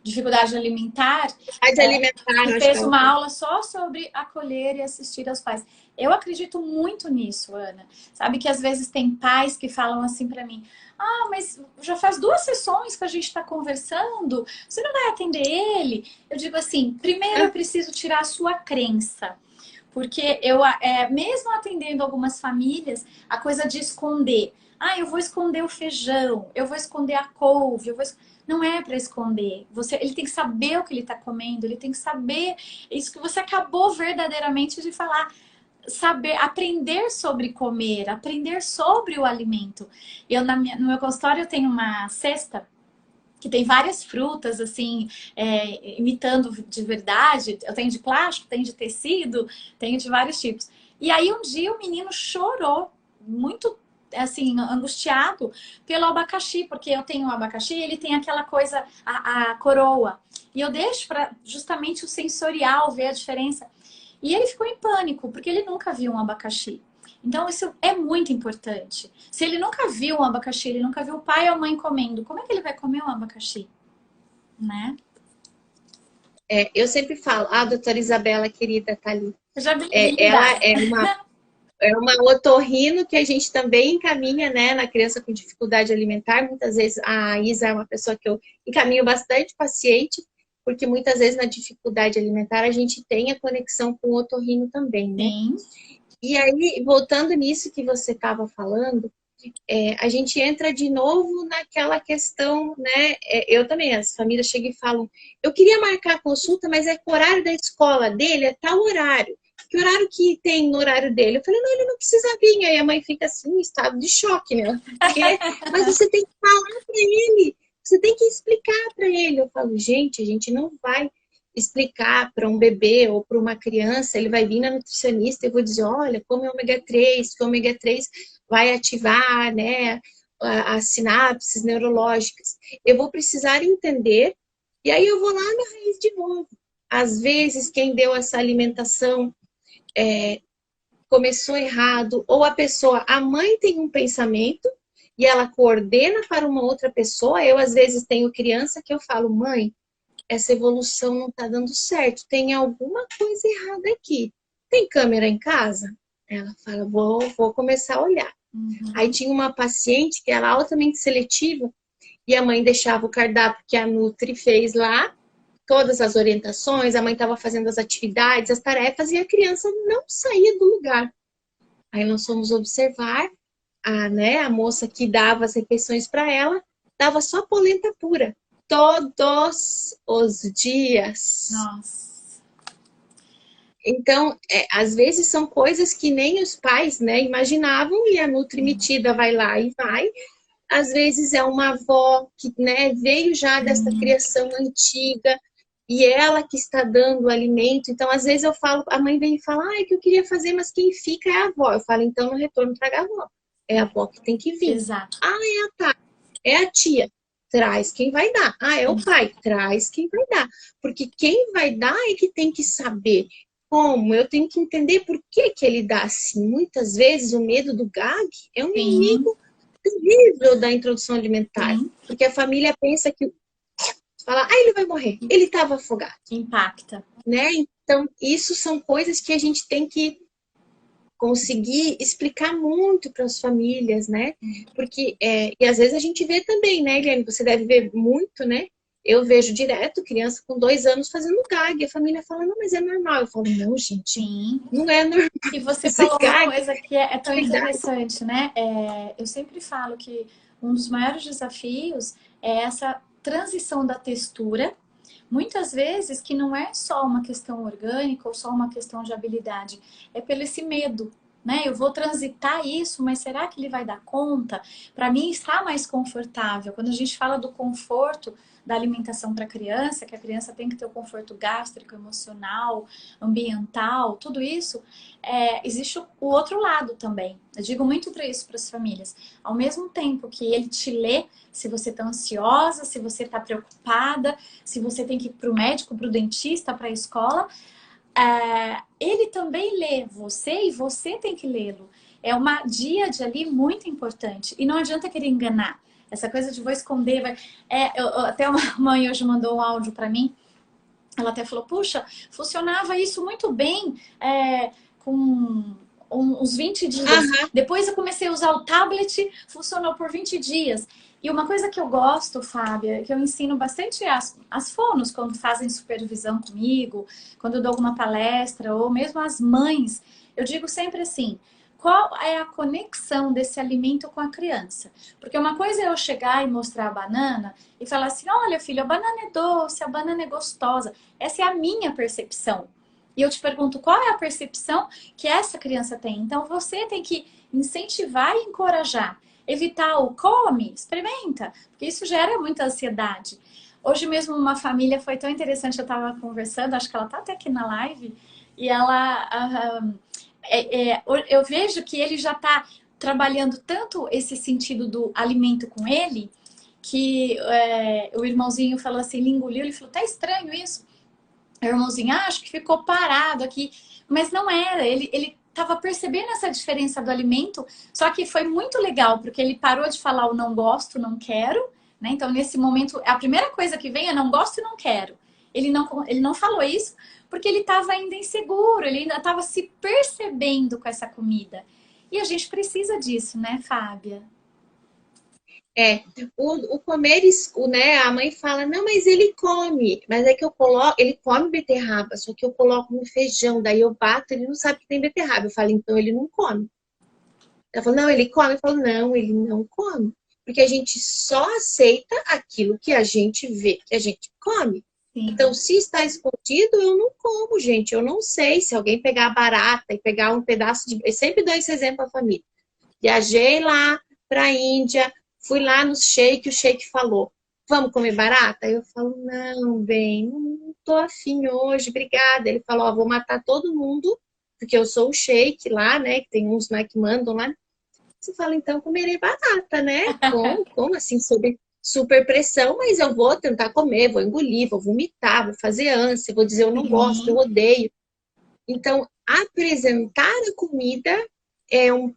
dificuldade alimentar, Pode alimentar, que acho que fez ela uma falou. aula só sobre acolher e assistir aos pais. Eu acredito muito nisso, Ana. Sabe que às vezes tem pais que falam assim para mim: ah, mas já faz 2 sessões que a gente está conversando, você não vai atender ele? Eu digo assim: primeiro eu preciso tirar a sua crença. Porque mesmo atendendo algumas famílias, a coisa de esconder. Ah, eu vou esconder o feijão, eu vou esconder a couve, não é para esconder. Ele tem que saber o que ele está comendo, ele tem que saber isso que você acabou verdadeiramente de falar. Saber, aprender sobre comer, aprender sobre o alimento. No meu consultório eu tenho uma cesta que tem várias frutas, assim, imitando de verdade. Eu tenho de plástico, tenho de tecido, tenho de vários tipos. E aí um dia o menino chorou, muito assim, angustiado pelo abacaxi, porque eu tenho o abacaxi e ele tem aquela coisa, a coroa. E eu deixo para justamente o sensorial ver a diferença. E ele ficou em pânico, porque ele nunca viu um abacaxi. Então, isso é muito importante. Se ele nunca viu um abacaxi, ele nunca viu o pai ou a mãe comendo, como é que ele vai comer um abacaxi? Né? Eu sempre falo, a doutora Isabela, querida, tá ali. Seja Ela bem-vinda. é uma otorrino que a gente também encaminha, né, na criança com dificuldade alimentar. Muitas vezes a Isa é uma pessoa que eu encaminho bastante paciente, porque muitas vezes na dificuldade alimentar a gente tem a conexão com o otorrino também, né? Sim. E aí, voltando nisso que você estava falando, a gente entra de novo naquela questão, né? Eu também, as famílias chegam e falam, eu queria marcar a consulta, mas é que o horário da escola dele é tal horário. Que horário que tem no horário dele? Eu falei, não, ele não precisa vir. Aí a mãe fica assim, em estado de choque, né? Porque, mas você tem que falar para ele, você tem que explicar para ele. Eu falo, gente, a gente não vai explicar para um bebê ou para uma criança, ele vai vir na nutricionista e eu vou dizer, olha, come ômega 3, que o ômega 3 vai ativar, né, as sinapses neurológicas. Eu vou precisar entender, e aí eu vou lá na raiz de novo. Às vezes, quem deu essa alimentação começou errado, ou a mãe tem um pensamento e ela coordena para uma outra pessoa. Eu, às vezes, tenho criança que eu falo, mãe, essa evolução não está dando certo, tem alguma coisa errada aqui. Tem câmera em casa? Ela fala, vou começar a olhar. Aí tinha uma paciente que era altamente seletiva e a mãe deixava o cardápio que a Nutri fez lá, todas as orientações, a mãe estava fazendo as atividades, as tarefas e a criança não saía do lugar. Aí nós fomos observar a moça que dava as refeições para ela, dava só polenta pura. Todos os dias. Nossa. Então, às vezes são coisas que nem os pais, né, imaginavam e a Nutri metida vai lá e vai. Às vezes é uma avó que, né, veio já dessa criação antiga e ela que está dando o alimento. Então, às vezes eu falo, a mãe vem e fala, que eu queria fazer, mas quem fica é a avó. Eu falo, então no retorno traga a avó. É a avó que tem que vir. Exato. É a tia. Traz quem vai dar. É o pai. Traz quem vai dar. Porque quem vai dar é que tem que saber como. Eu tenho que entender por que ele dá assim. Muitas vezes o medo do gag é um Sim. inimigo terrível da introdução alimentar. Sim. Porque a família pensa que fala, ele vai morrer. Ele estava afogado. Impacta. Né? Então, isso são coisas que a gente tem que conseguir explicar muito para as famílias, né? Porque, e às vezes a gente vê também, né, Eliane? Você deve ver muito, né? Eu vejo direto criança com 2 anos fazendo gag. A família fala, não, mas é normal. Eu falo, não, gente, Sim. não é normal. E você falou uma coisa que é tão Cuidado. interessante, né? Eu sempre falo que um dos maiores desafios é essa transição da textura. Muitas vezes que não é só uma questão orgânica ou só uma questão de habilidade, é pelo esse medo. né? Eu vou transitar isso, mas será que ele vai dar conta? Para mim está mais confortável. Quando a gente fala do conforto da alimentação para a criança, que a criança tem que ter o conforto gástrico, emocional, ambiental, tudo isso, existe o outro lado também. Eu digo muito para isso para as famílias. Ao mesmo tempo que ele te lê, se você está ansiosa, se você está preocupada, se você tem que ir para o médico, para o dentista, para a escola, ele também lê você e você tem que lê-lo. É uma díade ali muito importante. E não adianta querer enganar. Essa coisa de vou esconder. Até uma mãe hoje mandou um áudio para mim. Ela até falou, puxa, funcionava isso muito bem com uns 20 dias. Aham. Depois eu comecei a usar o tablet, funcionou por 20 dias. E uma coisa que eu gosto, Fábia, que eu ensino bastante as fonos quando fazem supervisão comigo, quando eu dou alguma palestra, ou mesmo as mães, eu digo sempre assim, qual é a conexão desse alimento com a criança? Porque uma coisa é eu chegar e mostrar a banana e falar assim, olha filho, a banana é doce, a banana é gostosa. Essa é a minha percepção. E eu te pergunto, qual é a percepção que essa criança tem? Então você tem que incentivar e encorajar. Evitar o come, experimenta, porque isso gera muita ansiedade. Hoje mesmo uma família foi tão interessante, eu estava conversando, acho que ela está até aqui na live, e eu vejo que ele já está trabalhando tanto esse sentido do alimento com ele, que o irmãozinho falou assim, ele engoliu, ele falou, tá estranho isso? O irmãozinho, acho que ficou parado aqui. Mas não era, ele estava percebendo essa diferença do alimento, só que foi muito legal, porque ele parou de falar o não gosto, não quero, né? Então, nesse momento, a primeira coisa que vem é não gosto e não quero. Ele não falou isso porque ele estava ainda inseguro, ele ainda estava se percebendo com essa comida. E a gente precisa disso, né, Fábia? É, o comer, né? A mãe fala, não, mas ele come. Mas é que eu coloco, ele come beterraba, só que eu coloco no feijão, daí eu bato, ele não sabe que tem beterraba. Eu falo, então ele não come. Ela falou, não, ele come. Eu falo, não, ele não come. Porque a gente só aceita aquilo que a gente vê, que a gente come. Então, Sim. se está escondido, eu não como, gente. Eu não sei se alguém pegar a barata e pegar um pedaço de. Eu sempre dou esse exemplo à família. Viajei lá para a Índia, fui lá no sheik, o sheik falou, vamos comer barata? Eu falo, não, bem, não tô afim hoje, obrigada. Ele falou, ó, vou matar todo mundo, porque eu sou o sheik lá, né, que tem uns lá que mandam lá. Você fala, então comerei barata, né? Como assim, sob super pressão, mas eu vou tentar comer, vou engolir, vou vomitar, vou fazer ânsia, vou dizer eu não gosto, eu Sim. odeio. Então, apresentar a comida é um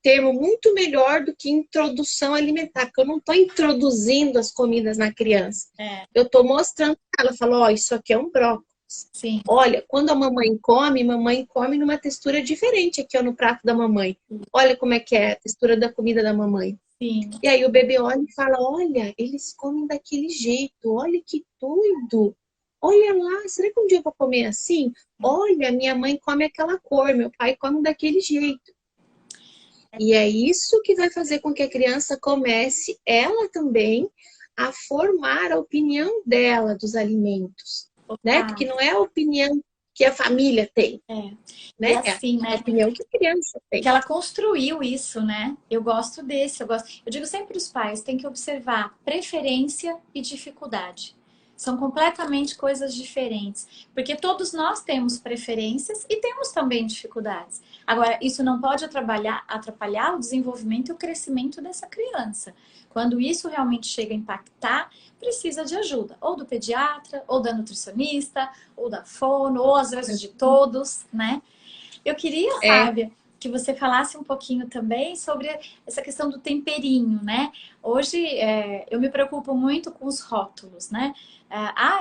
termo muito melhor do que introdução alimentar, porque eu não estou introduzindo as comidas na criança. É, Eu estou mostrando para ela, falo, ó, isso aqui é um brócolis. sim. Olha, quando a mamãe come numa textura diferente aqui ó, no prato da mamãe. Olha como é que é a textura da comida da mamãe. Sim. E aí o bebê olha e fala, olha, eles comem daquele jeito, olha que doido. Olha lá, será que um dia eu vou comer assim? Olha, minha mãe come aquela cor, meu pai come daquele jeito. E é isso que vai fazer com que a criança comece, ela também, a formar a opinião dela dos alimentos, né? Opa. Porque não é a opinião que a família tem, É. E né? É assim, a né? opinião que a criança Que tem. ela construiu isso, né? Eu gosto desse, eu gosto. Eu digo sempre os pais têm que observar preferência e dificuldade. São completamente coisas diferentes, porque todos nós temos preferências e temos também dificuldades. Agora, isso não pode atrapalhar o desenvolvimento e o crescimento dessa criança. Quando isso realmente chega a impactar, precisa de ajuda, ou do pediatra, ou da nutricionista, ou da fono, ou às vezes de todos, né? Eu queria, É, Fábia, que você falasse um pouquinho também sobre essa questão do temperinho, né? Hoje eu me preocupo muito com os rótulos, né?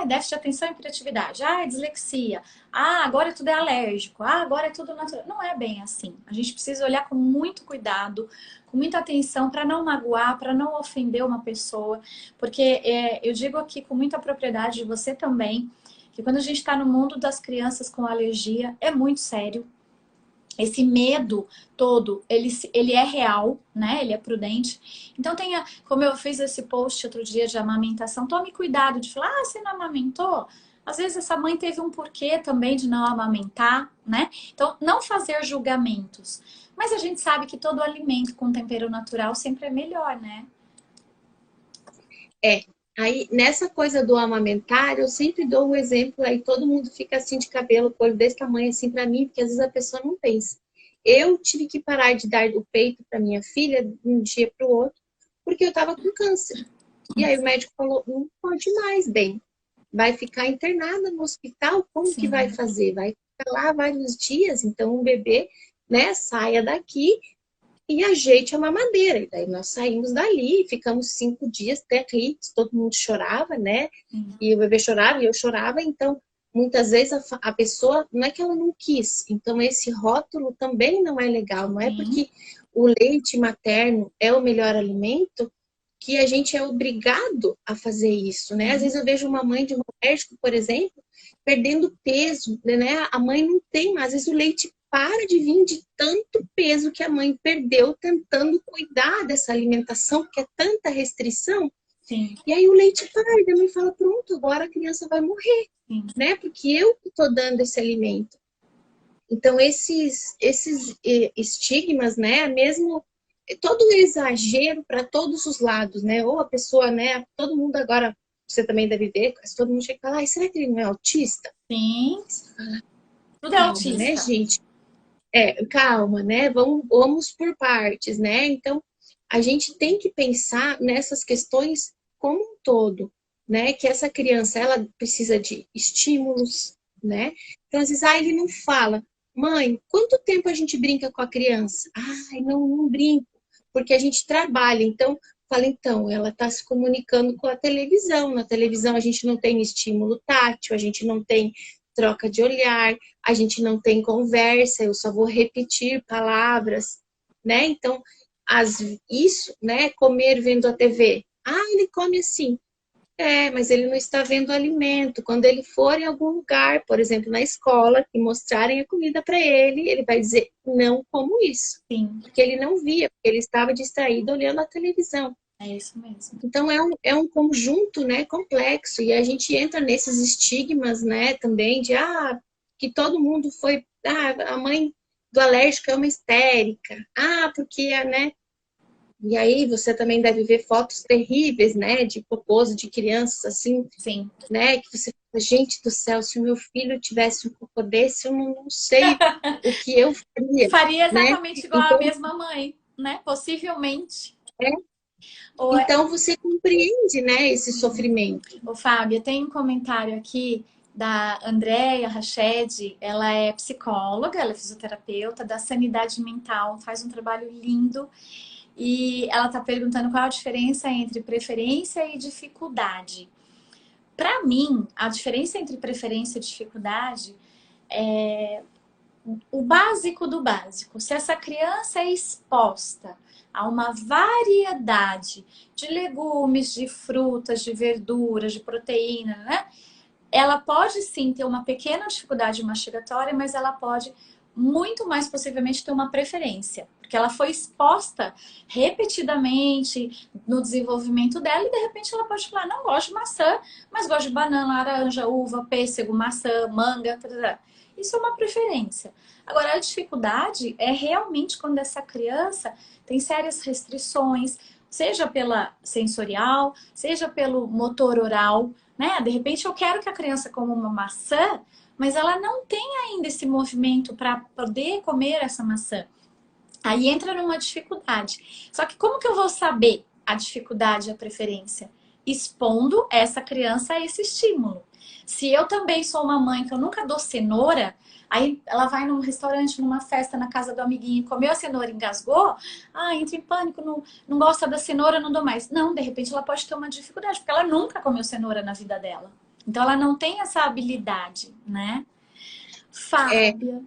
Déficit de atenção e hiperatividade. Dislexia. Agora tudo é alérgico. Agora é tudo natural. Não é bem assim. A gente precisa olhar com muito cuidado, com muita atenção para não magoar, para não ofender uma pessoa. Porque eu digo aqui com muita propriedade, você também, que quando a gente está no mundo das crianças com alergia, é muito sério. Esse medo todo, ele é real, né? Ele é prudente. Então como eu fiz esse post outro dia de amamentação, tome cuidado de falar, você não amamentou? Às vezes essa mãe teve um porquê também de não amamentar, né? Então, não fazer julgamentos. Mas a gente sabe que todo alimento com tempero natural sempre é melhor, né? É. Aí, nessa coisa do amamentar, eu sempre dou um exemplo, aí todo mundo fica assim de cabelo, com o olho desse tamanho assim pra mim, porque às vezes a pessoa não pensa. Eu tive que parar de dar do peito para minha filha de um dia para o outro, porque eu estava com câncer. E aí o médico falou, não pode mais, bem. Vai ficar internada no hospital, como que vai Sim, fazer? Vai ficar lá vários dias, então o bebê, né, saia daqui e ajeite a mamadeira. E daí nós saímos dali, ficamos 5 dias terríveis, todo mundo chorava, né? sim, E o bebê chorava e eu chorava, então muitas vezes a pessoa, não é que ela não quis, então esse rótulo também não é legal, não é sim, porque o leite materno é o melhor alimento que a gente é obrigado a fazer isso, né? Às sim, vezes eu vejo uma mãe de um alérgico, por exemplo, perdendo peso, né? A mãe não tem, mas às vezes o leite para de vir de tanto peso que a mãe perdeu tentando cuidar dessa alimentação, que é tanta restrição, sim, e aí o leite para, e a mãe fala, pronto, agora a criança vai morrer, sim. né? Porque eu que estou dando esse alimento. Então, esses estigmas, né? Mesmo todo exagero para todos os lados, né? Ou a pessoa, né? Todo mundo agora, você também deve ver, todo mundo chega e fala, será que ele não é autista? Sim. Você fala, Tudo é calma, né, autista. gente? Calma, né? Vamos por partes, né? Então, a gente tem que pensar nessas questões como um todo, né? Que essa criança, ela precisa de estímulos, né? Então, às vezes, ele não fala, mãe, quanto tempo a gente brinca com a criança? Ai, não brinco, porque a gente trabalha. Então, fala, então, ela está se comunicando com a televisão. Na televisão, a gente não tem estímulo tátil, a gente não tem troca de olhar, a gente não tem conversa, eu só vou repetir palavras, né? Então, isso, né? Comer vendo a TV. Ele come assim. Mas ele não está vendo alimento. Quando ele for em algum lugar, por exemplo, na escola, e mostrarem a comida para ele, ele vai dizer, não como isso. Sim, Porque ele não via, porque ele estava distraído olhando a televisão. é isso mesmo. Então é um conjunto, né, complexo e a gente entra nesses estigmas, né, também de que todo mundo foi, a mãe do alérgico é uma histérica, porque né? E aí você também deve ver fotos terríveis, né, de cocôs de crianças assim, Sim. né, que você fala, gente do céu, se o meu filho tivesse um cocô desse, eu não sei o que eu faria, Faria né? exatamente igual a Então, mesma mãe, né? Possivelmente. é, Ou, então você compreende, né, esse sofrimento. ô, Fábio, tem um comentário aqui da Andréia Rached. Ela é psicóloga, ela é fisioterapeuta da sanidade mental, faz um trabalho lindo. E ela está perguntando qual a diferença entre preferência e dificuldade. Para mim, a diferença entre preferência e dificuldade é o básico do básico. Se essa criança é exposta a uma variedade de legumes, de frutas, de verduras, de proteína, né? Ela pode sim ter uma pequena dificuldade mastigatória, mas ela pode muito mais possivelmente ter uma preferência, porque ela foi exposta repetidamente no desenvolvimento dela e de repente ela pode falar: não gosto de maçã, mas gosto de banana, laranja, uva, pêssego, maçã, manga, etc. Isso é uma preferência. Agora, a dificuldade é realmente quando essa criança tem sérias restrições, seja pela sensorial, seja pelo motor oral, né? De repente eu quero que a criança coma uma maçã, mas ela não tem ainda esse movimento para poder comer essa maçã. Aí entra numa dificuldade. Só que como que eu vou saber a dificuldade e a preferência? Expondo essa criança a esse estímulo. Se eu também sou uma mãe que eu nunca dou cenoura, aí ela vai num restaurante, numa festa, na casa do amiguinho, comeu a cenoura, engasgou, entra em pânico, não gosta da cenoura, não dou mais. Não, de repente ela pode ter uma dificuldade, porque ela nunca comeu cenoura na vida dela. Então ela não tem essa habilidade, né? É, Fábia.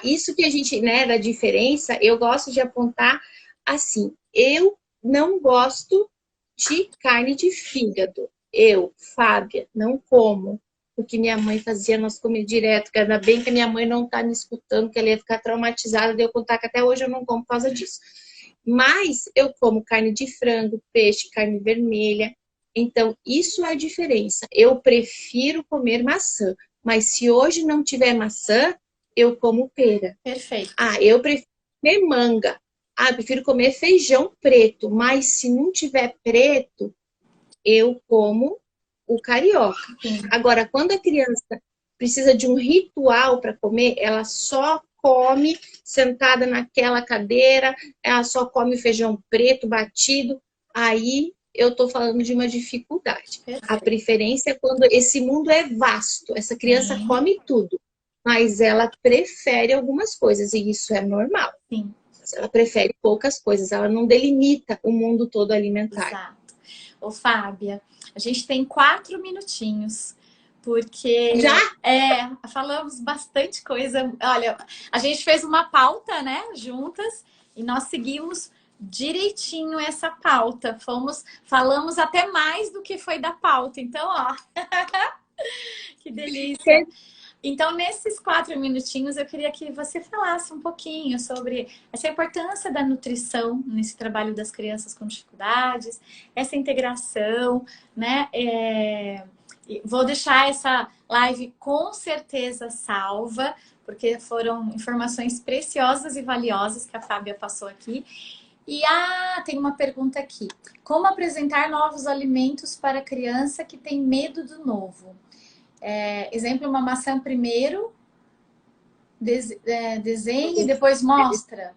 isso que a gente, né, da diferença, eu gosto de apontar assim, eu não gosto de carne de fígado. Eu, Fábia, não como. Porque minha mãe fazia, nós comíamos direto, que ainda bem que a minha mãe não tá me escutando, que ela ia ficar traumatizada de eu contar que até hoje eu não como por causa disso. Mas eu como carne de frango, peixe, carne vermelha. Então, isso é a diferença. Eu prefiro comer maçã, mas se hoje não tiver maçã, eu como pera. Perfeito. Ah, eu prefiro comer manga. Ah, eu prefiro comer feijão preto, mas se não tiver preto, eu como o carioca. Sim. Agora, quando a criança precisa de um ritual para comer, ela só come sentada naquela cadeira, ela só come feijão preto batido, aí eu estou falando de uma dificuldade. Perfeito. A preferência é quando esse mundo é vasto, essa criança come tudo, mas ela prefere algumas coisas, e isso é normal. Sim. Ela prefere poucas coisas, ela não delimita o mundo todo alimentar. Exato. Ô, Fábia, a gente tem 4 minutinhos, porque Já? falamos bastante coisa. Olha, a gente fez uma pauta, né, juntas, e nós seguimos direitinho essa pauta. Falamos até mais do que foi da pauta. Então, ó, que delícia. Então, nesses 4 minutinhos, eu queria que você falasse um pouquinho sobre essa importância da nutrição nesse trabalho das crianças com dificuldades, essa integração, né? Vou deixar essa live com certeza salva, porque foram informações preciosas e valiosas que a Fábia passou aqui. E tem uma pergunta aqui. Como apresentar novos alimentos para a criança que tem medo do novo? Exemplo, uma maçã primeiro, desenhe e depois mostra.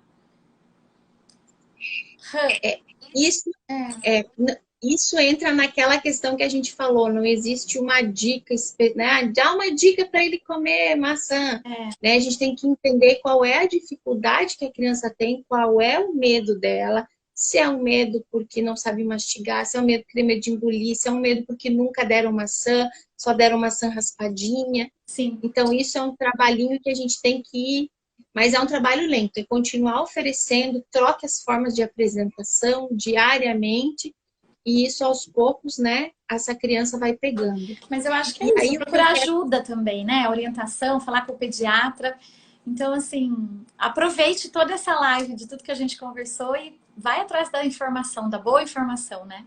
Isso entra naquela questão que a gente falou, não existe uma dica, né? Dá uma dica para ele comer maçã. Né? A gente tem que entender qual é a dificuldade que a criança tem, qual é o medo dela, se é um medo porque não sabe mastigar, se é um medo porque tem medo de engolir, se é um medo porque nunca deram maçã, só deram maçã raspadinha. Sim. Então, isso é um trabalhinho que a gente tem que ir, mas é um trabalho lento, é continuar oferecendo, troque as formas de apresentação diariamente, e isso aos poucos, né, essa criança vai pegando. Mas eu acho que é isso, procurar ajuda também, né? Orientação, falar com o pediatra. Então, assim, aproveite toda essa live de tudo que a gente conversou e vai atrás da informação, da boa informação, né?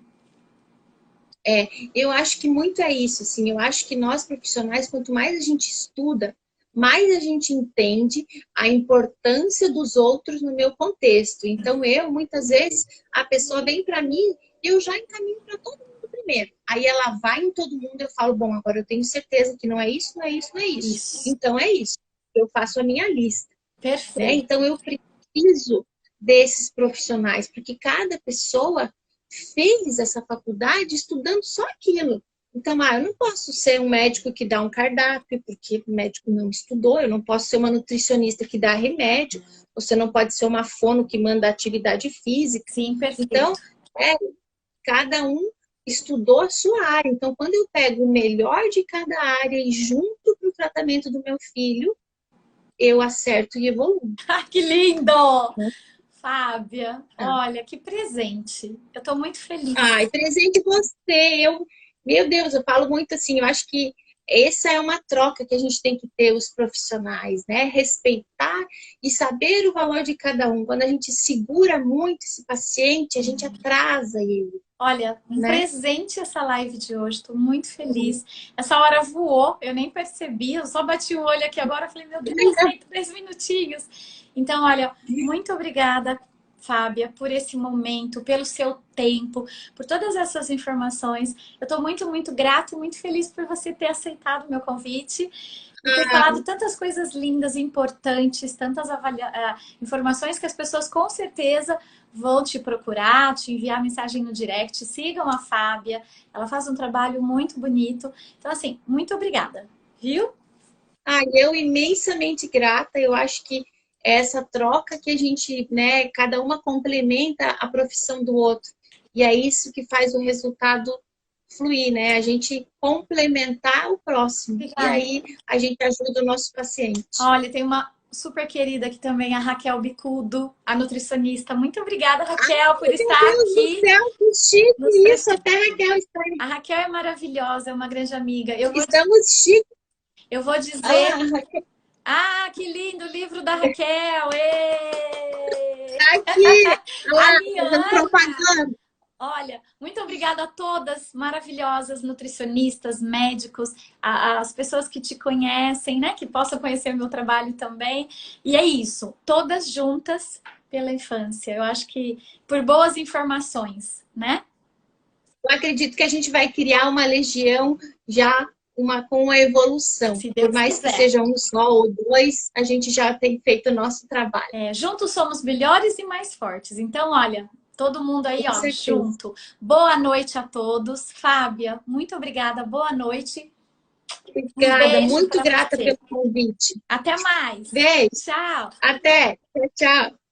Eu acho que muito é isso, assim, eu acho que nós profissionais, quanto mais a gente estuda, mais a gente entende a importância dos outros no meu contexto. Então, muitas vezes, a pessoa vem para mim e eu já encaminho para todo mundo primeiro. Aí ela vai em todo mundo, eu falo, bom, agora eu tenho certeza que não é isso, não é isso, não é isso. Então, é isso. Eu faço a minha lista. Perfeito. Né? Então, eu preciso desses profissionais, porque cada pessoa fez essa faculdade estudando só aquilo. Então, eu não posso ser um médico que dá um cardápio, porque o médico não estudou. Eu não posso ser uma nutricionista que dá remédio. Você não pode ser uma fono que manda atividade física. Sim, perfeito. Então, cada um estudou a sua área. Então, quando eu pego o melhor de cada área e junto para o tratamento do meu filho, eu acerto e evoluo. Que lindo! Fábia, olha, que presente. Eu tô muito feliz. Ai, presente você. Meu Deus, eu falo muito assim, eu acho que essa é uma troca que a gente tem que ter, os profissionais, né? Respeitar e saber o valor de cada um. Quando a gente segura muito esse paciente, a gente atrasa ele. Olha, um presente essa live de hoje, estou muito feliz. Essa hora voou, eu nem percebi, eu só bati o olho aqui agora, falei, meu Deus, tem 3 minutinhos. Então, olha, muito obrigada, Fábia, por esse momento, pelo seu tempo, por todas essas informações. Eu estou muito, muito grata e muito feliz por você ter aceitado o meu convite e ter falado tantas coisas lindas e importantes, tantas informações que as pessoas com certeza vão te procurar, te enviar mensagem no direct. Sigam a Fábia, ela faz um trabalho muito bonito. Então, assim, muito obrigada, viu? Eu imensamente grata, eu acho que essa troca que a gente, né, cada uma complementa a profissão do outro. E é isso que faz o resultado fluir, né? A gente complementar o próximo. E aí a gente ajuda o nosso paciente. Olha, tem uma super querida aqui também, a Raquel Bicudo, a nutricionista. Muito obrigada, Raquel, por estar aqui. Meu Deus do céu, que chique isso! Até a Raquel está aí. A Raquel é maravilhosa, é uma grande amiga. Estamos chiques. Eu vou dizer... que lindo o livro da Raquel! Aqui! A minha Ana. Propaganda. Olha, muito obrigada a todas maravilhosas, nutricionistas, médicos, as pessoas que te conhecem, né? Que possam conhecer o meu trabalho também. E é isso, todas juntas pela infância. Eu acho que por boas informações, né? Eu acredito que a gente vai criar uma legião já com uma evolução. Se Por Deus mais que quiser. seja um só ou dois, a gente já tem feito o nosso trabalho. Juntos somos melhores e mais fortes. Então, olha, todo mundo aí, Com ó, certeza. junto. Boa noite a todos. Fábia, muito obrigada. Boa noite. Um Obrigada, beijo muito para grata você. pelo convite. Até mais. Beijo, Tchau. até. Tchau, tchau.